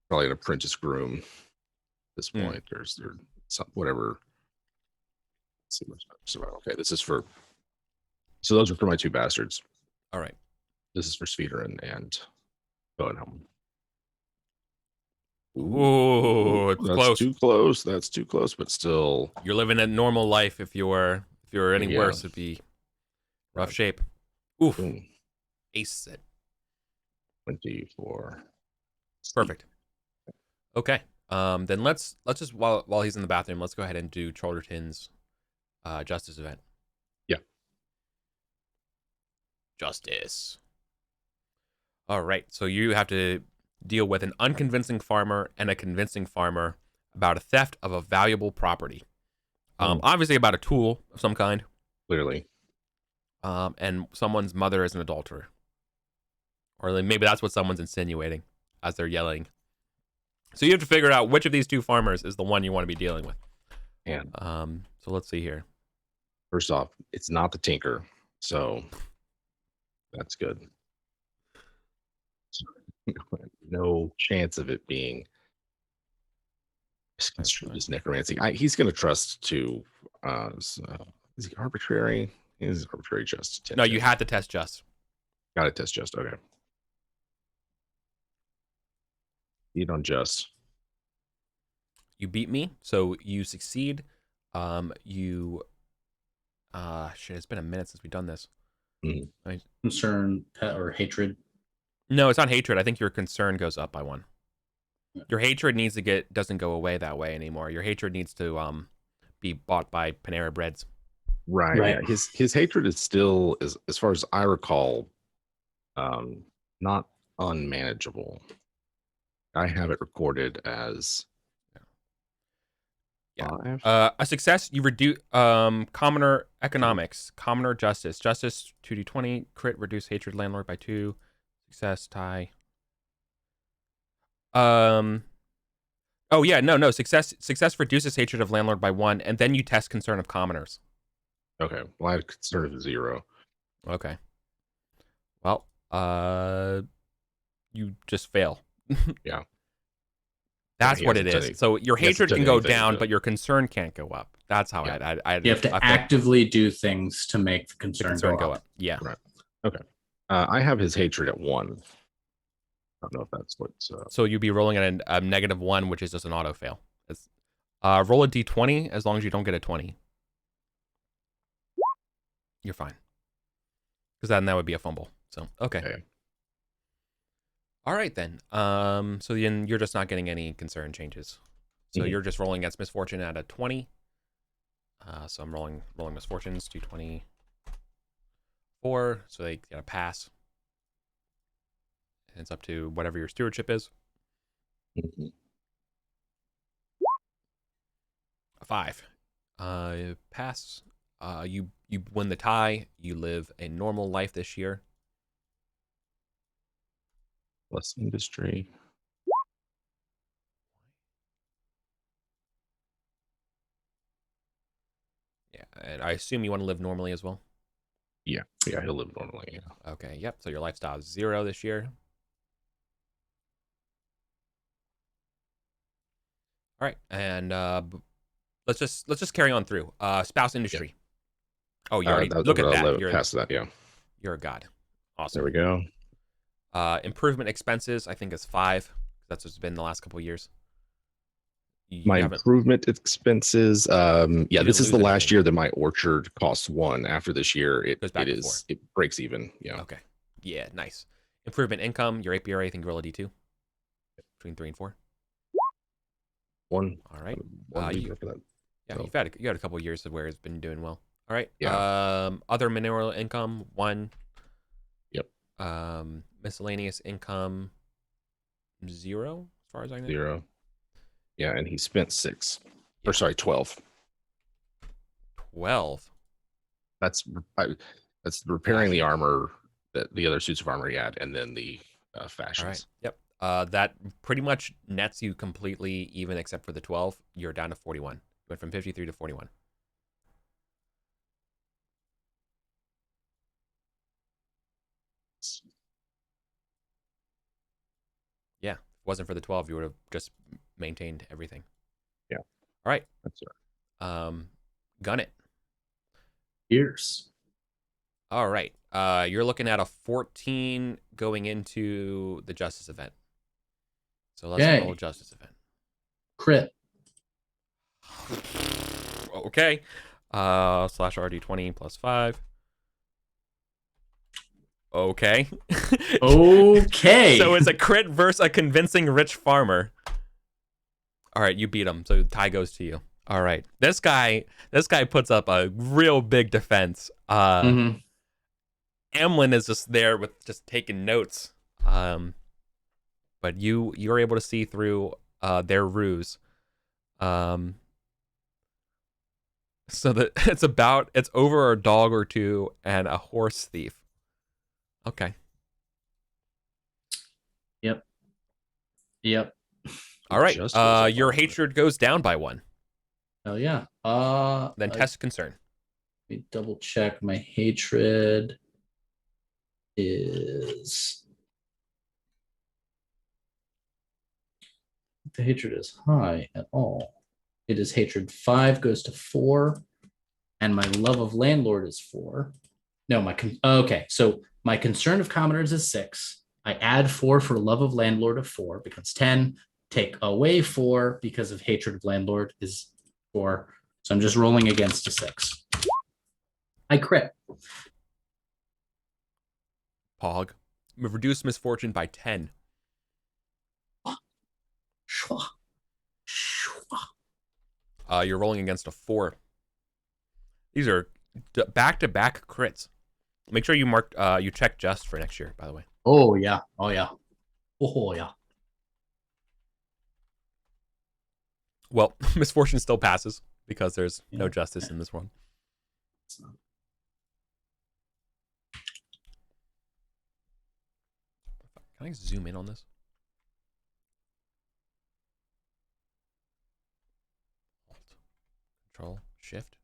probably an apprentice groom at this point. There's some whatever. Let's see what's survival. Okay, this is for. So those are for my 2 bastards. All right. This is for Sveeder and Bowenhelm. Ooh, it's That's close. too close. That's too close, but still. You're living a normal life. If you're any Yeah. worse, it'd be rough shape. Oof. Boom. Ace it. 24. Perfect. Okay. Then let's just while he's in the bathroom, let's go ahead and do Cholderton's justice event. Yeah. Justice. All right. So you have to deal with an unconvincing farmer and a convincing farmer about a theft of a valuable property. Obviously about a tool of some kind. Clearly. And someone's mother is an adulterer. Or maybe that's what someone's insinuating as they're yelling. So you have to figure out which of these two farmers is the one you want to be dealing with. And So let's see here. first off, it's not the tinker, so that's good. No chance of it being misconstrued as necromancy. He's going to trust to. Is he arbitrary? Is arbitrary just? No, you had to test just. Got to test just. Okay. Eat on just. You beat me, so you succeed. You shit, it's been a minute since we've done this. Concern, pet, or hatred. No, it's not hatred. I think your concern goes up by 1. Your hatred doesn't go away that way anymore. Your hatred needs to be bought by Panera Breads. Right. Yeah. His hatred is still, as far as I recall, not unmanageable. I have it recorded as 5. A success, you reduce commoner economics, commoner justice. Justice 2d20, crit, reduce hatred landlord by 2. Success, tie. Oh yeah, no. Success reduces hatred of landlord by 1, and then you test concern of commoners. Okay. Well, I had concern of 0. Okay. Well, you just fail. Yeah. That's what it is. So your hatred can go down, but your concern can't go up. That's how you have to actively do things to make the concern go up. Yeah. Right. Okay. I have his hatred at 1. I don't know if that's what. So you'd be rolling at a -1, which is just an auto fail. It's, roll a d20 as long as you don't get a 20. You're fine. Because then that would be a fumble. So, okay. All right, then. So then you're just not getting any concern changes. So you're just rolling against misfortune at a 20. So I'm rolling misfortunes, 224. So they get a pass. And it's up to whatever your stewardship is. A 5. Pass. You win the tie. You live a normal life this year. Plus industry. Yeah, and I assume you want to live normally as well. Yeah, he'll live normally. Yeah. Okay, yep. So your lifestyle is 0 this year. All right, and let's just carry on through. Spouse industry. Yeah. Oh, you already look at that. You're past that. Yeah. You're a god. Awesome. There we go. Improvement expenses, I think, is 5. That's what's been the last couple of years. My improvement expenses. This is the last year that my orchard costs 1. After this year, it breaks even. Yeah. Okay. Yeah. Nice. Improvement income. Your APRA, I think, roll a D2 between 3 and 4. 1. All right. For that. Yeah, so. You had a couple of years of where it's been doing well. All right. Yeah. Other mineral income 1. Yep. Miscellaneous income 0, as far as I know. 0. Yeah, and he spent 6. Or sorry, 12. 12. That's repairing the armor that the other suits of armor he had, and then the fashions. All right. Yep. That pretty much nets you completely even, except for the 12. You're down to 41. You went from 53 to 41. Yeah. If it wasn't for the 12, you would have just maintained everything. Yeah. All right. That's right. Gun it. Years. All right. You're looking at a 14 going into the justice event. So let's roll justice event. Crit. Okay. /RD20 plus 5. Okay. Okay. So it's a crit versus a convincing rich farmer. All right, you beat him. So tie goes to you. All right. This guy puts up a real big defense. Mhm. Emlyn is just there with just taking notes. But you're able to see through their ruse. So that it's over a dog or two and a horse thief. Okay. Yep. All right. Just was a Your farmer. hatred goes down by 1. Oh yeah. Then test concern. Let me double check. My hatred is the hatred is high at all. It is hatred 5 goes to 4, and my love of landlord is 4. No, okay. So my concern of commoners is 6. I add 4 for love of landlord of 4 becomes 10. Take away 4 because of hatred of landlord is 4. So I'm just rolling against a 6. I crit. Pog. Reduce misfortune by 10. Shwa. Shwa. You're rolling against a 4. These are back-to-back crits. Make sure you you check just for next year, by the way. Oh yeah. Oh yeah. Oh yeah. Well, misfortune still passes because there's no justice in this world. Can I zoom in on this? Alt, Control, Shift.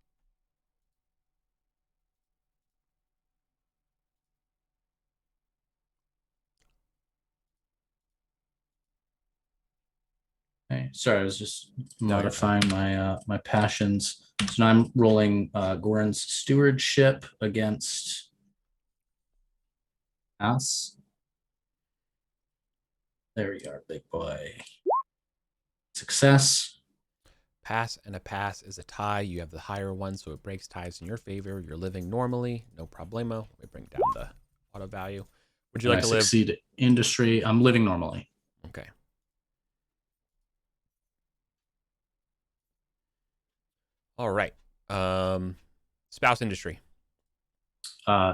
Okay. Sorry, I was just No, you're modifying my passions. So now I'm rolling Goran's stewardship against us. There we are, big boy. Success. Pass and a pass is a tie. You have the higher one, so it breaks ties in your favor. You're living normally, no problemo. Let me bring down the auto value. Would you like to live? Succeed industry. I'm living normally. Okay. All right. Spouse industry.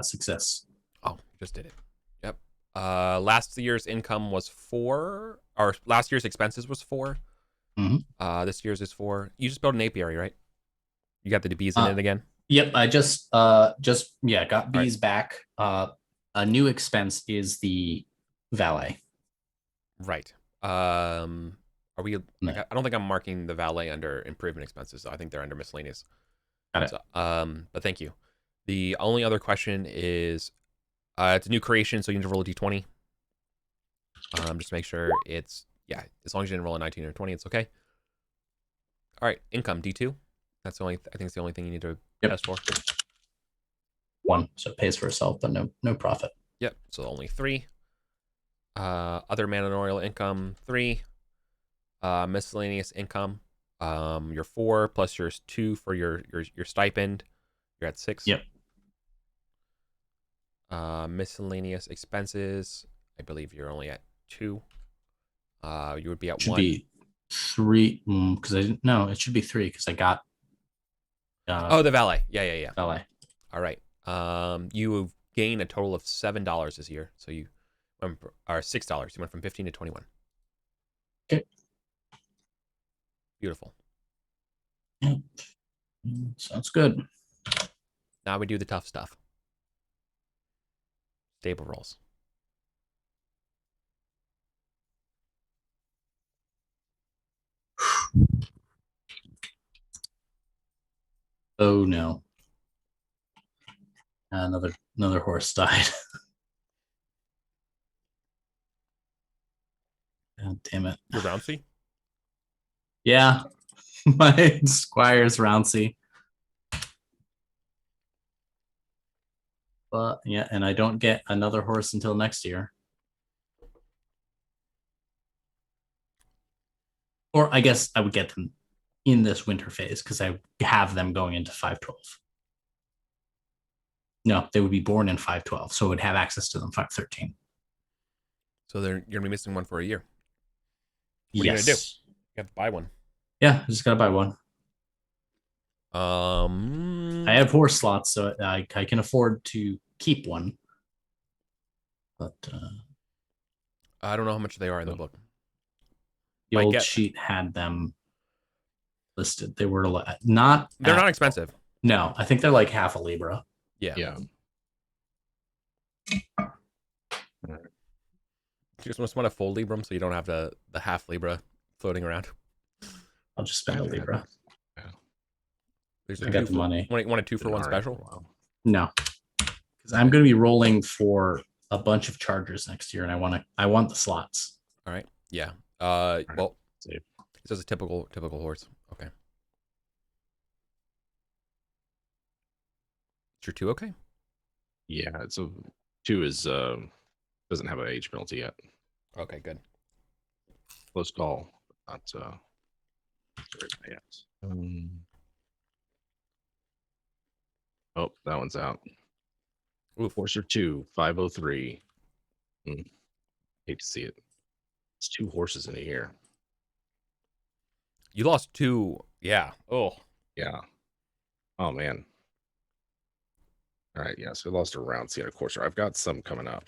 Success. Oh, just did it. Yep. Last year's income was 4, or last year's expenses was 4. This year's is 4. You just built an apiary, right? You got the bees in it again? Yep, I just got bees right. back. A new expense is the valet. Right. Are we? No. I don't think I'm marking the valet under improvement expenses. So I think they're under miscellaneous. Got it. So, but thank you. The only other question is, it's a new creation, so you need to roll a d20. Just make sure it's as long as you didn't roll a 19 or 20, it's okay. All right, income d2. That's the only. I think it's the only thing you need to test for. 1, so it pays for itself, but no profit. Yep. So only 3. Other manorial income 3. Miscellaneous income. Your 4 plus your 2 for your stipend. You're at 6. Yep. Miscellaneous expenses. I believe you're only at 2. You would be at 1. Should be 3 because I didn't know. It should be 3 because I got. The valet. Yeah. Valet. All right. You gain a total of $7 this year. So you went or $6. You went from 15 to 21. Okay. Beautiful. Yeah. Sounds good. Now we do the tough stuff. Stable rolls. Oh no. Another horse died. God damn it. You're Rouncy? Yeah. My squire's Rouncy. But yeah, and I don't get another horse until next year. Or I guess I would get them in this winter phase because I have them going into 512. No, they would be born in 512, so it would have access to them 513. So you're gonna be missing one for a year. What are you Yes. gonna do? You have to buy one. Yeah, I just gotta buy one. I I have horse slots, so I can afford to keep one. But I don't know how much they are in the book. the Might old get- sheet had them listed. They were not. They're not expensive. No, I think they're like half a libra. Yeah. Yeah. You just want a full Libram so you don't have the half Libra floating around. I'll just spend a libra. There's I got the money. Want a 2-for-1 special? Wow. No, because I'm going to be rolling for a bunch of chargers next year, and I want the slots. All right. Yeah. Well, Save. this is a typical horse. Okay. Is your 2 okay? Yeah, so 2 is doesn't have an age penalty yet. Okay, good. Close call. Not yet. Oh, that one's out. Oof. Horse 2, 503. Hate to see it. It's 2 horses in a year. You lost 2. Yeah. Oh. Yeah. Oh man. All right, yeah. So we lost a round seat of course. I've got some coming up.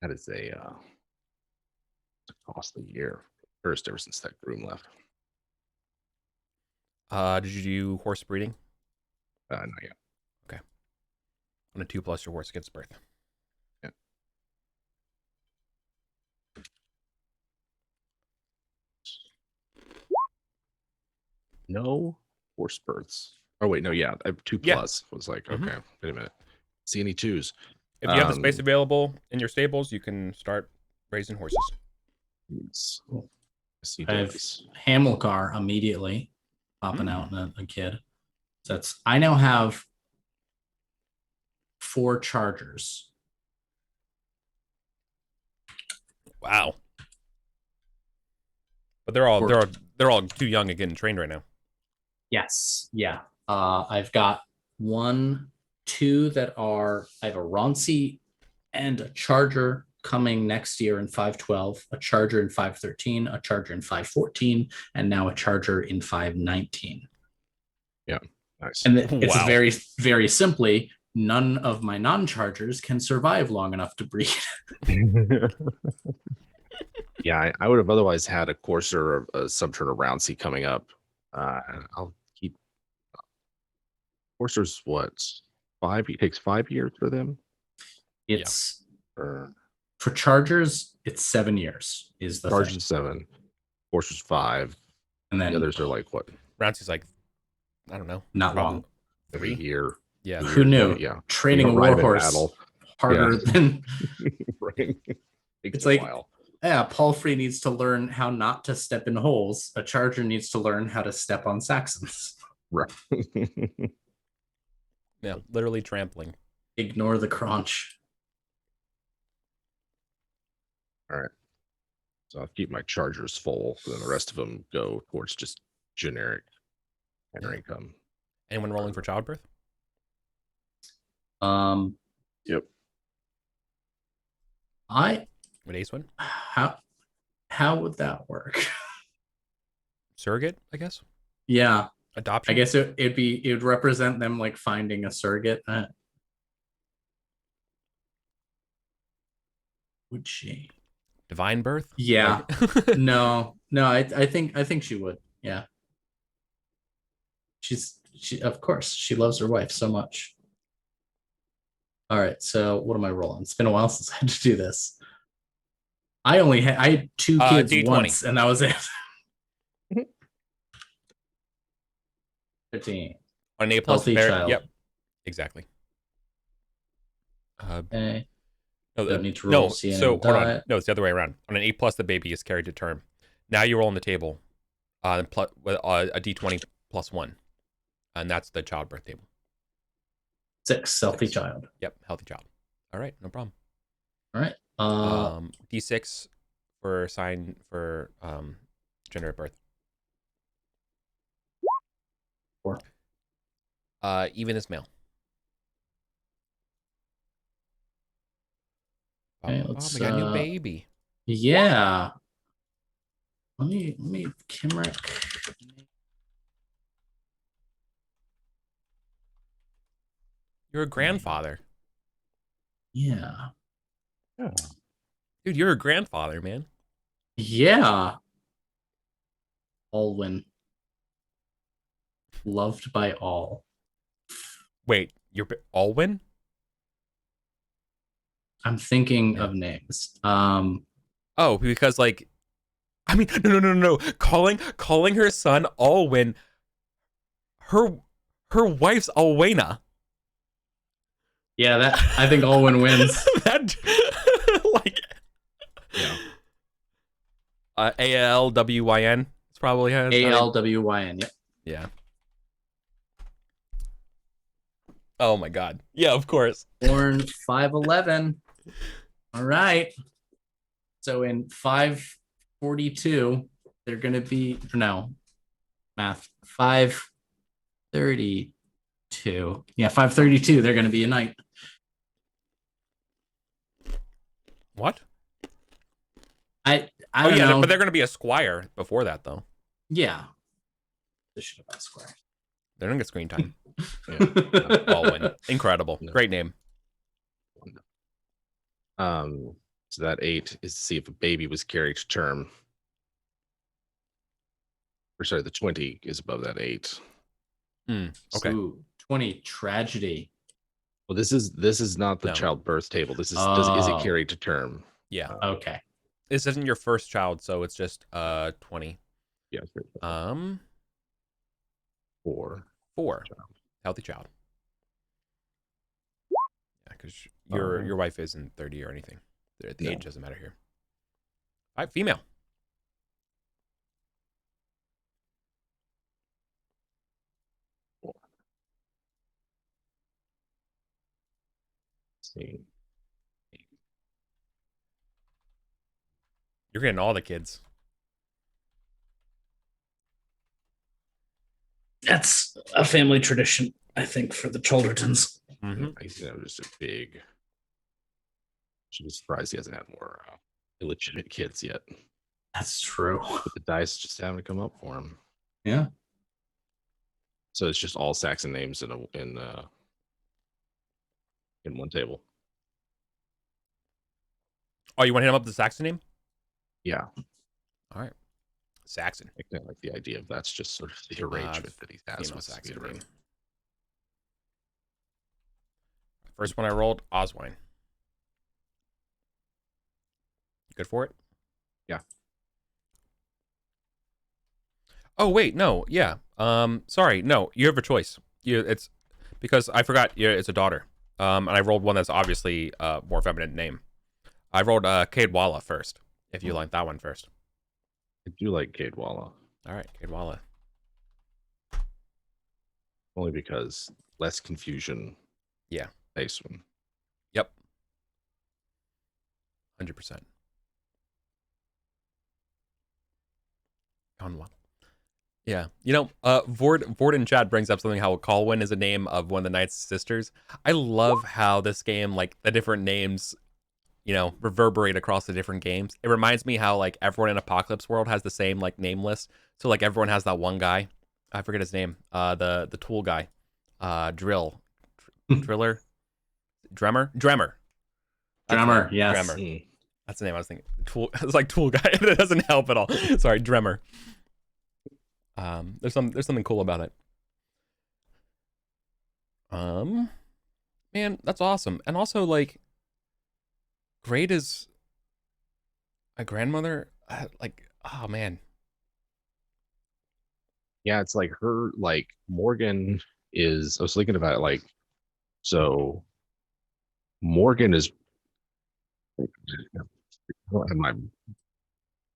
That is a costly year. First ever since that groom left. Did you do horse breeding? Not yet. On a 2+ your horse gets birth. Yeah. No horse births. Oh wait, no, yeah. I have 2+. Yeah. Was like, Mhm. okay, wait a minute. See any 2s? If you have the space available in your stables, you can start raising horses. Yes. Cool. I see I have those. Hamilcar immediately popping out in a kid. So I now have 4 chargers. Wow. But they're all too young and getting trained right now. Yes. Yeah. I've got 1, 2 that are. I have a Ronci and a Charger coming next year in 512, a Charger in 513, a Charger in 514, and now a Charger in 519. Nice. And it's Wow. very, very simply, none of my non-Chargers can survive long enough to breed. Yeah, I would have otherwise had a courser or some sort of round seat coming up. I'll keep coursers. What 5? It takes 5 years for them. It's Or for Chargers, it's 7 years is the charges thing. 7, coursers 5. And then The others are like what? Roundsy's like, I don't know. Not probably long. 3 year. Yeah. Who knew? Yeah. Training a You ride 'em in warhorse battle. harder Yeah. than Right. Takes It's a like- while. Paul Free needs to learn how not to step in holes. A Charger needs to learn how to step on Saxons. Right. Yeah. Literally trampling. Ignore the crunch. So I'll keep my chargers full, and then the rest of them go towards just generic income. Anyone rolling for childbirth? Yep. Would Ace win? How would that work? Surrogate, I guess. Yeah, Adoption. I guess it would represent them like finding a surrogate. Would she? Divine birth. Yeah. Like- No. I think she would. Yeah. She of course she loves her wife so much. All right, so what am I rolling? It's been a while since I had to do this. I had 2 kids D20. once, and that was it. 15. On an A+ Healthy bear- child. Yep. Exactly. Okay. No, Don't need to roll no. CNN So hold on. diet. No, it's the other way around. On an A+, the baby is carried to term. Now you roll on the table, with a D20 plus 1, and that's the childbirth table. 6, healthy 6. child. Yep, healthy child. All right, no problem. All right. D6 for gender at birth. 4. Even is male. Okay, Oh, let's, we got a new baby. Yeah. Let me Kimrick. You're a grandfather. Yeah. Yeah. Dude, you're a grandfather, man. Yeah. Alwyn. Loved by all. Wait, you're Alwyn? I'm thinking Yeah. of names. Oh, because like, I mean, no. Calling her son Alwyn. Her wife's Alwena. Yeah, that I think Alwyn wins. That like, Yeah. ALWYN. It's probably has ALWYN. Yep. Yeah. Oh my god. Yeah, of course. Born 5'11". All right. So in 542, they're gonna be math 532. Yeah, 532. They're gonna be a knight. What? I Oh don't yeah, know. but they're gonna be a squire before that though. Yeah. This should have been square. They're gonna get screen time. Yeah. Alwyn. Incredible. No. Great name. So that 8 is to see if a baby was carried to term. Or sorry, the 20 is above that 8. Okay. Ooh, 20 tragedy. Well, this is not the No. childbirth table. This is is it Oh. carried to term? Yeah. Okay. This isn't your first child, so it's just 20. Yeah. 4. 4. Healthy child. Yeah, because your wife isn't 30 or anything. The No. age doesn't matter here. 5 female. Let's see. You're getting all the kids. That's a family tradition, I think, for the Chaldertons. Mm-hmm. I think that was just a big. Should be surprised he hasn't had more illegitimate kids yet. That's true. But the dice just haven't come up for him. Yeah. So it's just all Saxon names in one table. Oh, you want to hit him up with the Saxon name? Yeah, All right. Saxon. I kind of like the idea of that's just sort of the arrangement that he has Female with Saxon Speedrun. name. First one I rolled, Oswine. Good for it? Yeah. Oh wait, no, yeah. Sorry, no, you have a choice. It's because I forgot. It's a daughter. And I rolled one that's obviously more feminine name. I rolled Caedwalla first. If you like that one first. I do like Caedwalla. All right, Caedwalla. Only because less confusion. Yeah. Nice one. Yep. 100%. On one. Yeah. You know, Vord in chat brings up something how Colwyn is a name of one of the Knight's sisters. I love how this game, like, the different names, reverberate across the different games. It reminds me how, like, everyone in Apocalypse World has the same, like, name list. So, like, everyone has that one guy. I forget his name. The tool guy. Driller. Dremmer, yes. Dremmer. That's the name I was thinking. Tool. It's like tool guy. It doesn't help at all. Sorry, Dremmer. There's something cool about it. Man, that's awesome. And also, like, great is a grandmother. Oh man. Yeah, it's like her, like Morgan is. I was thinking about it, like, so Morgan is. I don't have my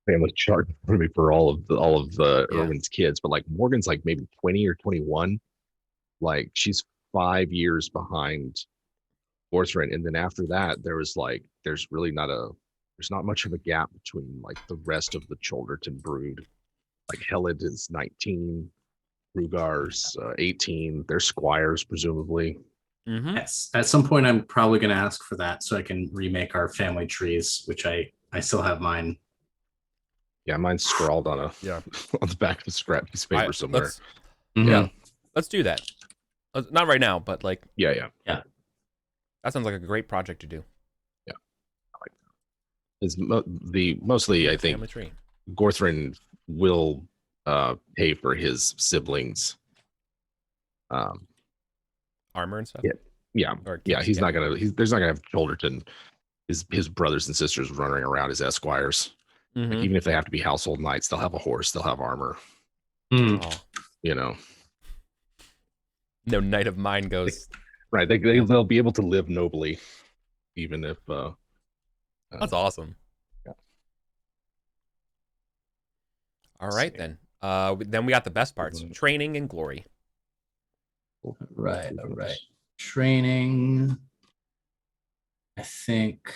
family chart for me for all of the Yeah. Irwin's kids, but like Morgan's like maybe 20 or 21. Like she's 5 years behind Orthrin, and then after that, there's not much of a gap between like the rest of the Chalderton brood. Like Helid is 19, Rugar's 18. They're squires presumably. Mm-hmm. At some point, I'm probably going to ask for that so I can remake our family trees, which I still have mine. Yeah, mine's scrawled on a Yeah. on the back of a scrap piece of paper somewhere. Mhm. Let's do that. Not right now, but like Yeah. that sounds like a great project to do. Is mostly I think Family tree. Gorthrin will pay for his siblings. Armor and stuff. Yeah. Or Yeah, he's yeah. not gonna. There's not gonna have Cholderton, his brothers and sisters running around as esquires. Mhm. Like, even if they have to be household knights, they'll have a horse, they'll have armor. Mm. Oh, You know, no knight of mine goes. right? They'll be able to live nobly, even if. That's awesome. Yeah. All right then. Then we got the best parts: training and glory. All right. Training. I think.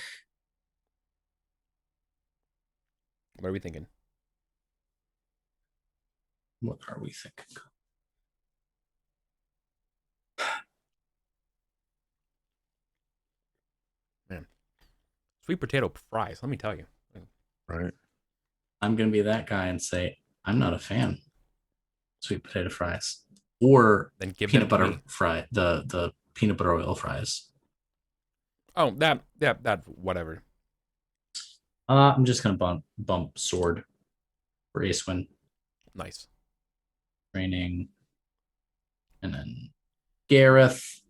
What are we thinking? What are we thinking? Man, sweet potato fries. Let me tell you. Right. I'm going to be that guy and say, I'm not a fan of sweet potato fries or Then give peanut them to butter me. fry, the peanut butter oil fries. Oh, that whatever. I'm just going to bump sword for Acewin. Nice. Training. And then Gareth.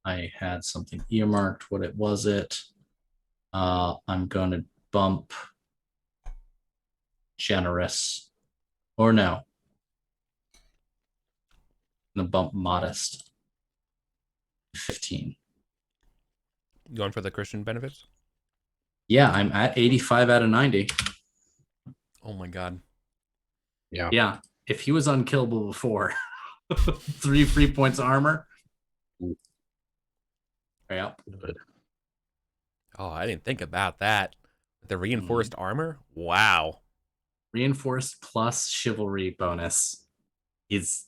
I had something earmarked. What was it? I'm going to bump generous. Or no. I'm going to bump modest. 15. Going for the Christian benefits? Yeah, I'm at 85 out of 90. Oh my god. Yeah. Yeah, if he was unkillable before, 3 free points of armor. Yeah. Good. Oh, I didn't think about that. The reinforced armor? Wow. Reinforced plus chivalry bonus is.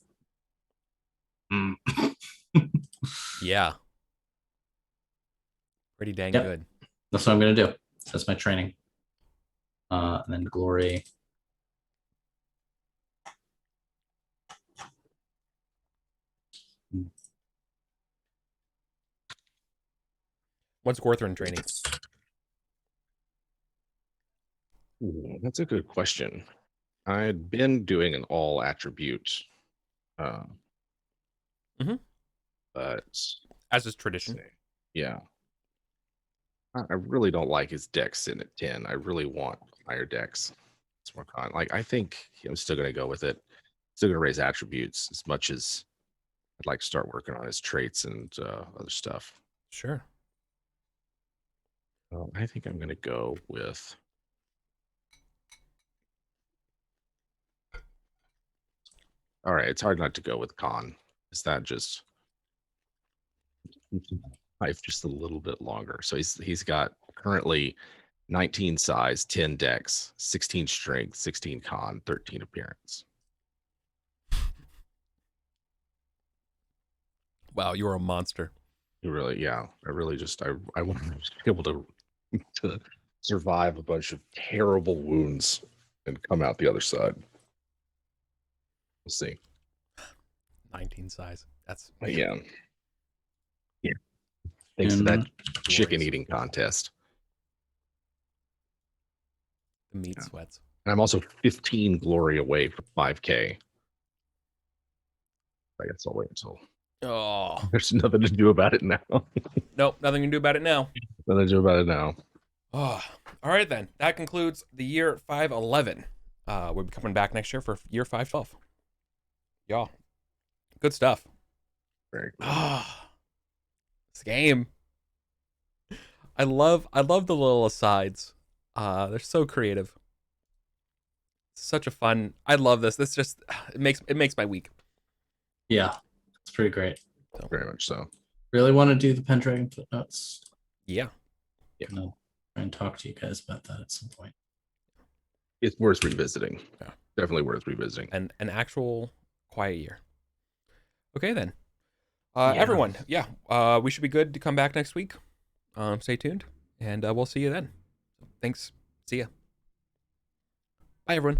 Yeah. Pretty dang Yep. good. That's what I'm going to do. That's my training. And then glory. What's Gorthrin training? Ooh, that's a good question. I'd been doing an all attribute. Mhm. But As is tradition. yeah. I really don't like his dex sitting at 10. I really want higher dex. It's more con. Like, I think I'm still gonna go with it. Still gonna raise attributes as much as I'd like to start working on his traits and other stuff. Sure. I think I'm gonna go with all right. It's hard not to go with con. Is that just life just a little bit longer? So he's got currently 19 size, 10 dex, 16 strength, 16 con, 13 appearance. Wow, you're a monster. You really, yeah. I really just I want to be able to survive a bunch of terrible wounds and come out the other side. We'll see. 19 size. That's But yeah. Thanks to that chicken glorious. eating contest. The meat Yeah. sweats. And I'm also 15 glory away from 5K. I guess I'll wait until Oh. there's nothing to do about it now. Nope, nothing you can do about it now. Nothing to do about it now. Oh. All right then. That concludes the year 511. We'll be coming back next year for year 512. Y'all. Good stuff. Very cool. Ah. This game. I love the little asides. They're so creative. Such a fun. I love this. This just it makes my week. Yeah, it's pretty great. Very much so. Really want to do the Pendragon footnotes. Yeah. No, try and talk to you guys about that at some point. It's worth revisiting. Yeah. Definitely worth revisiting. And an actual quiet year. Okay then. Yeah. Everyone, we should be good to come back next week. Stay tuned, and we'll see you then. Thanks. See ya. Bye, everyone.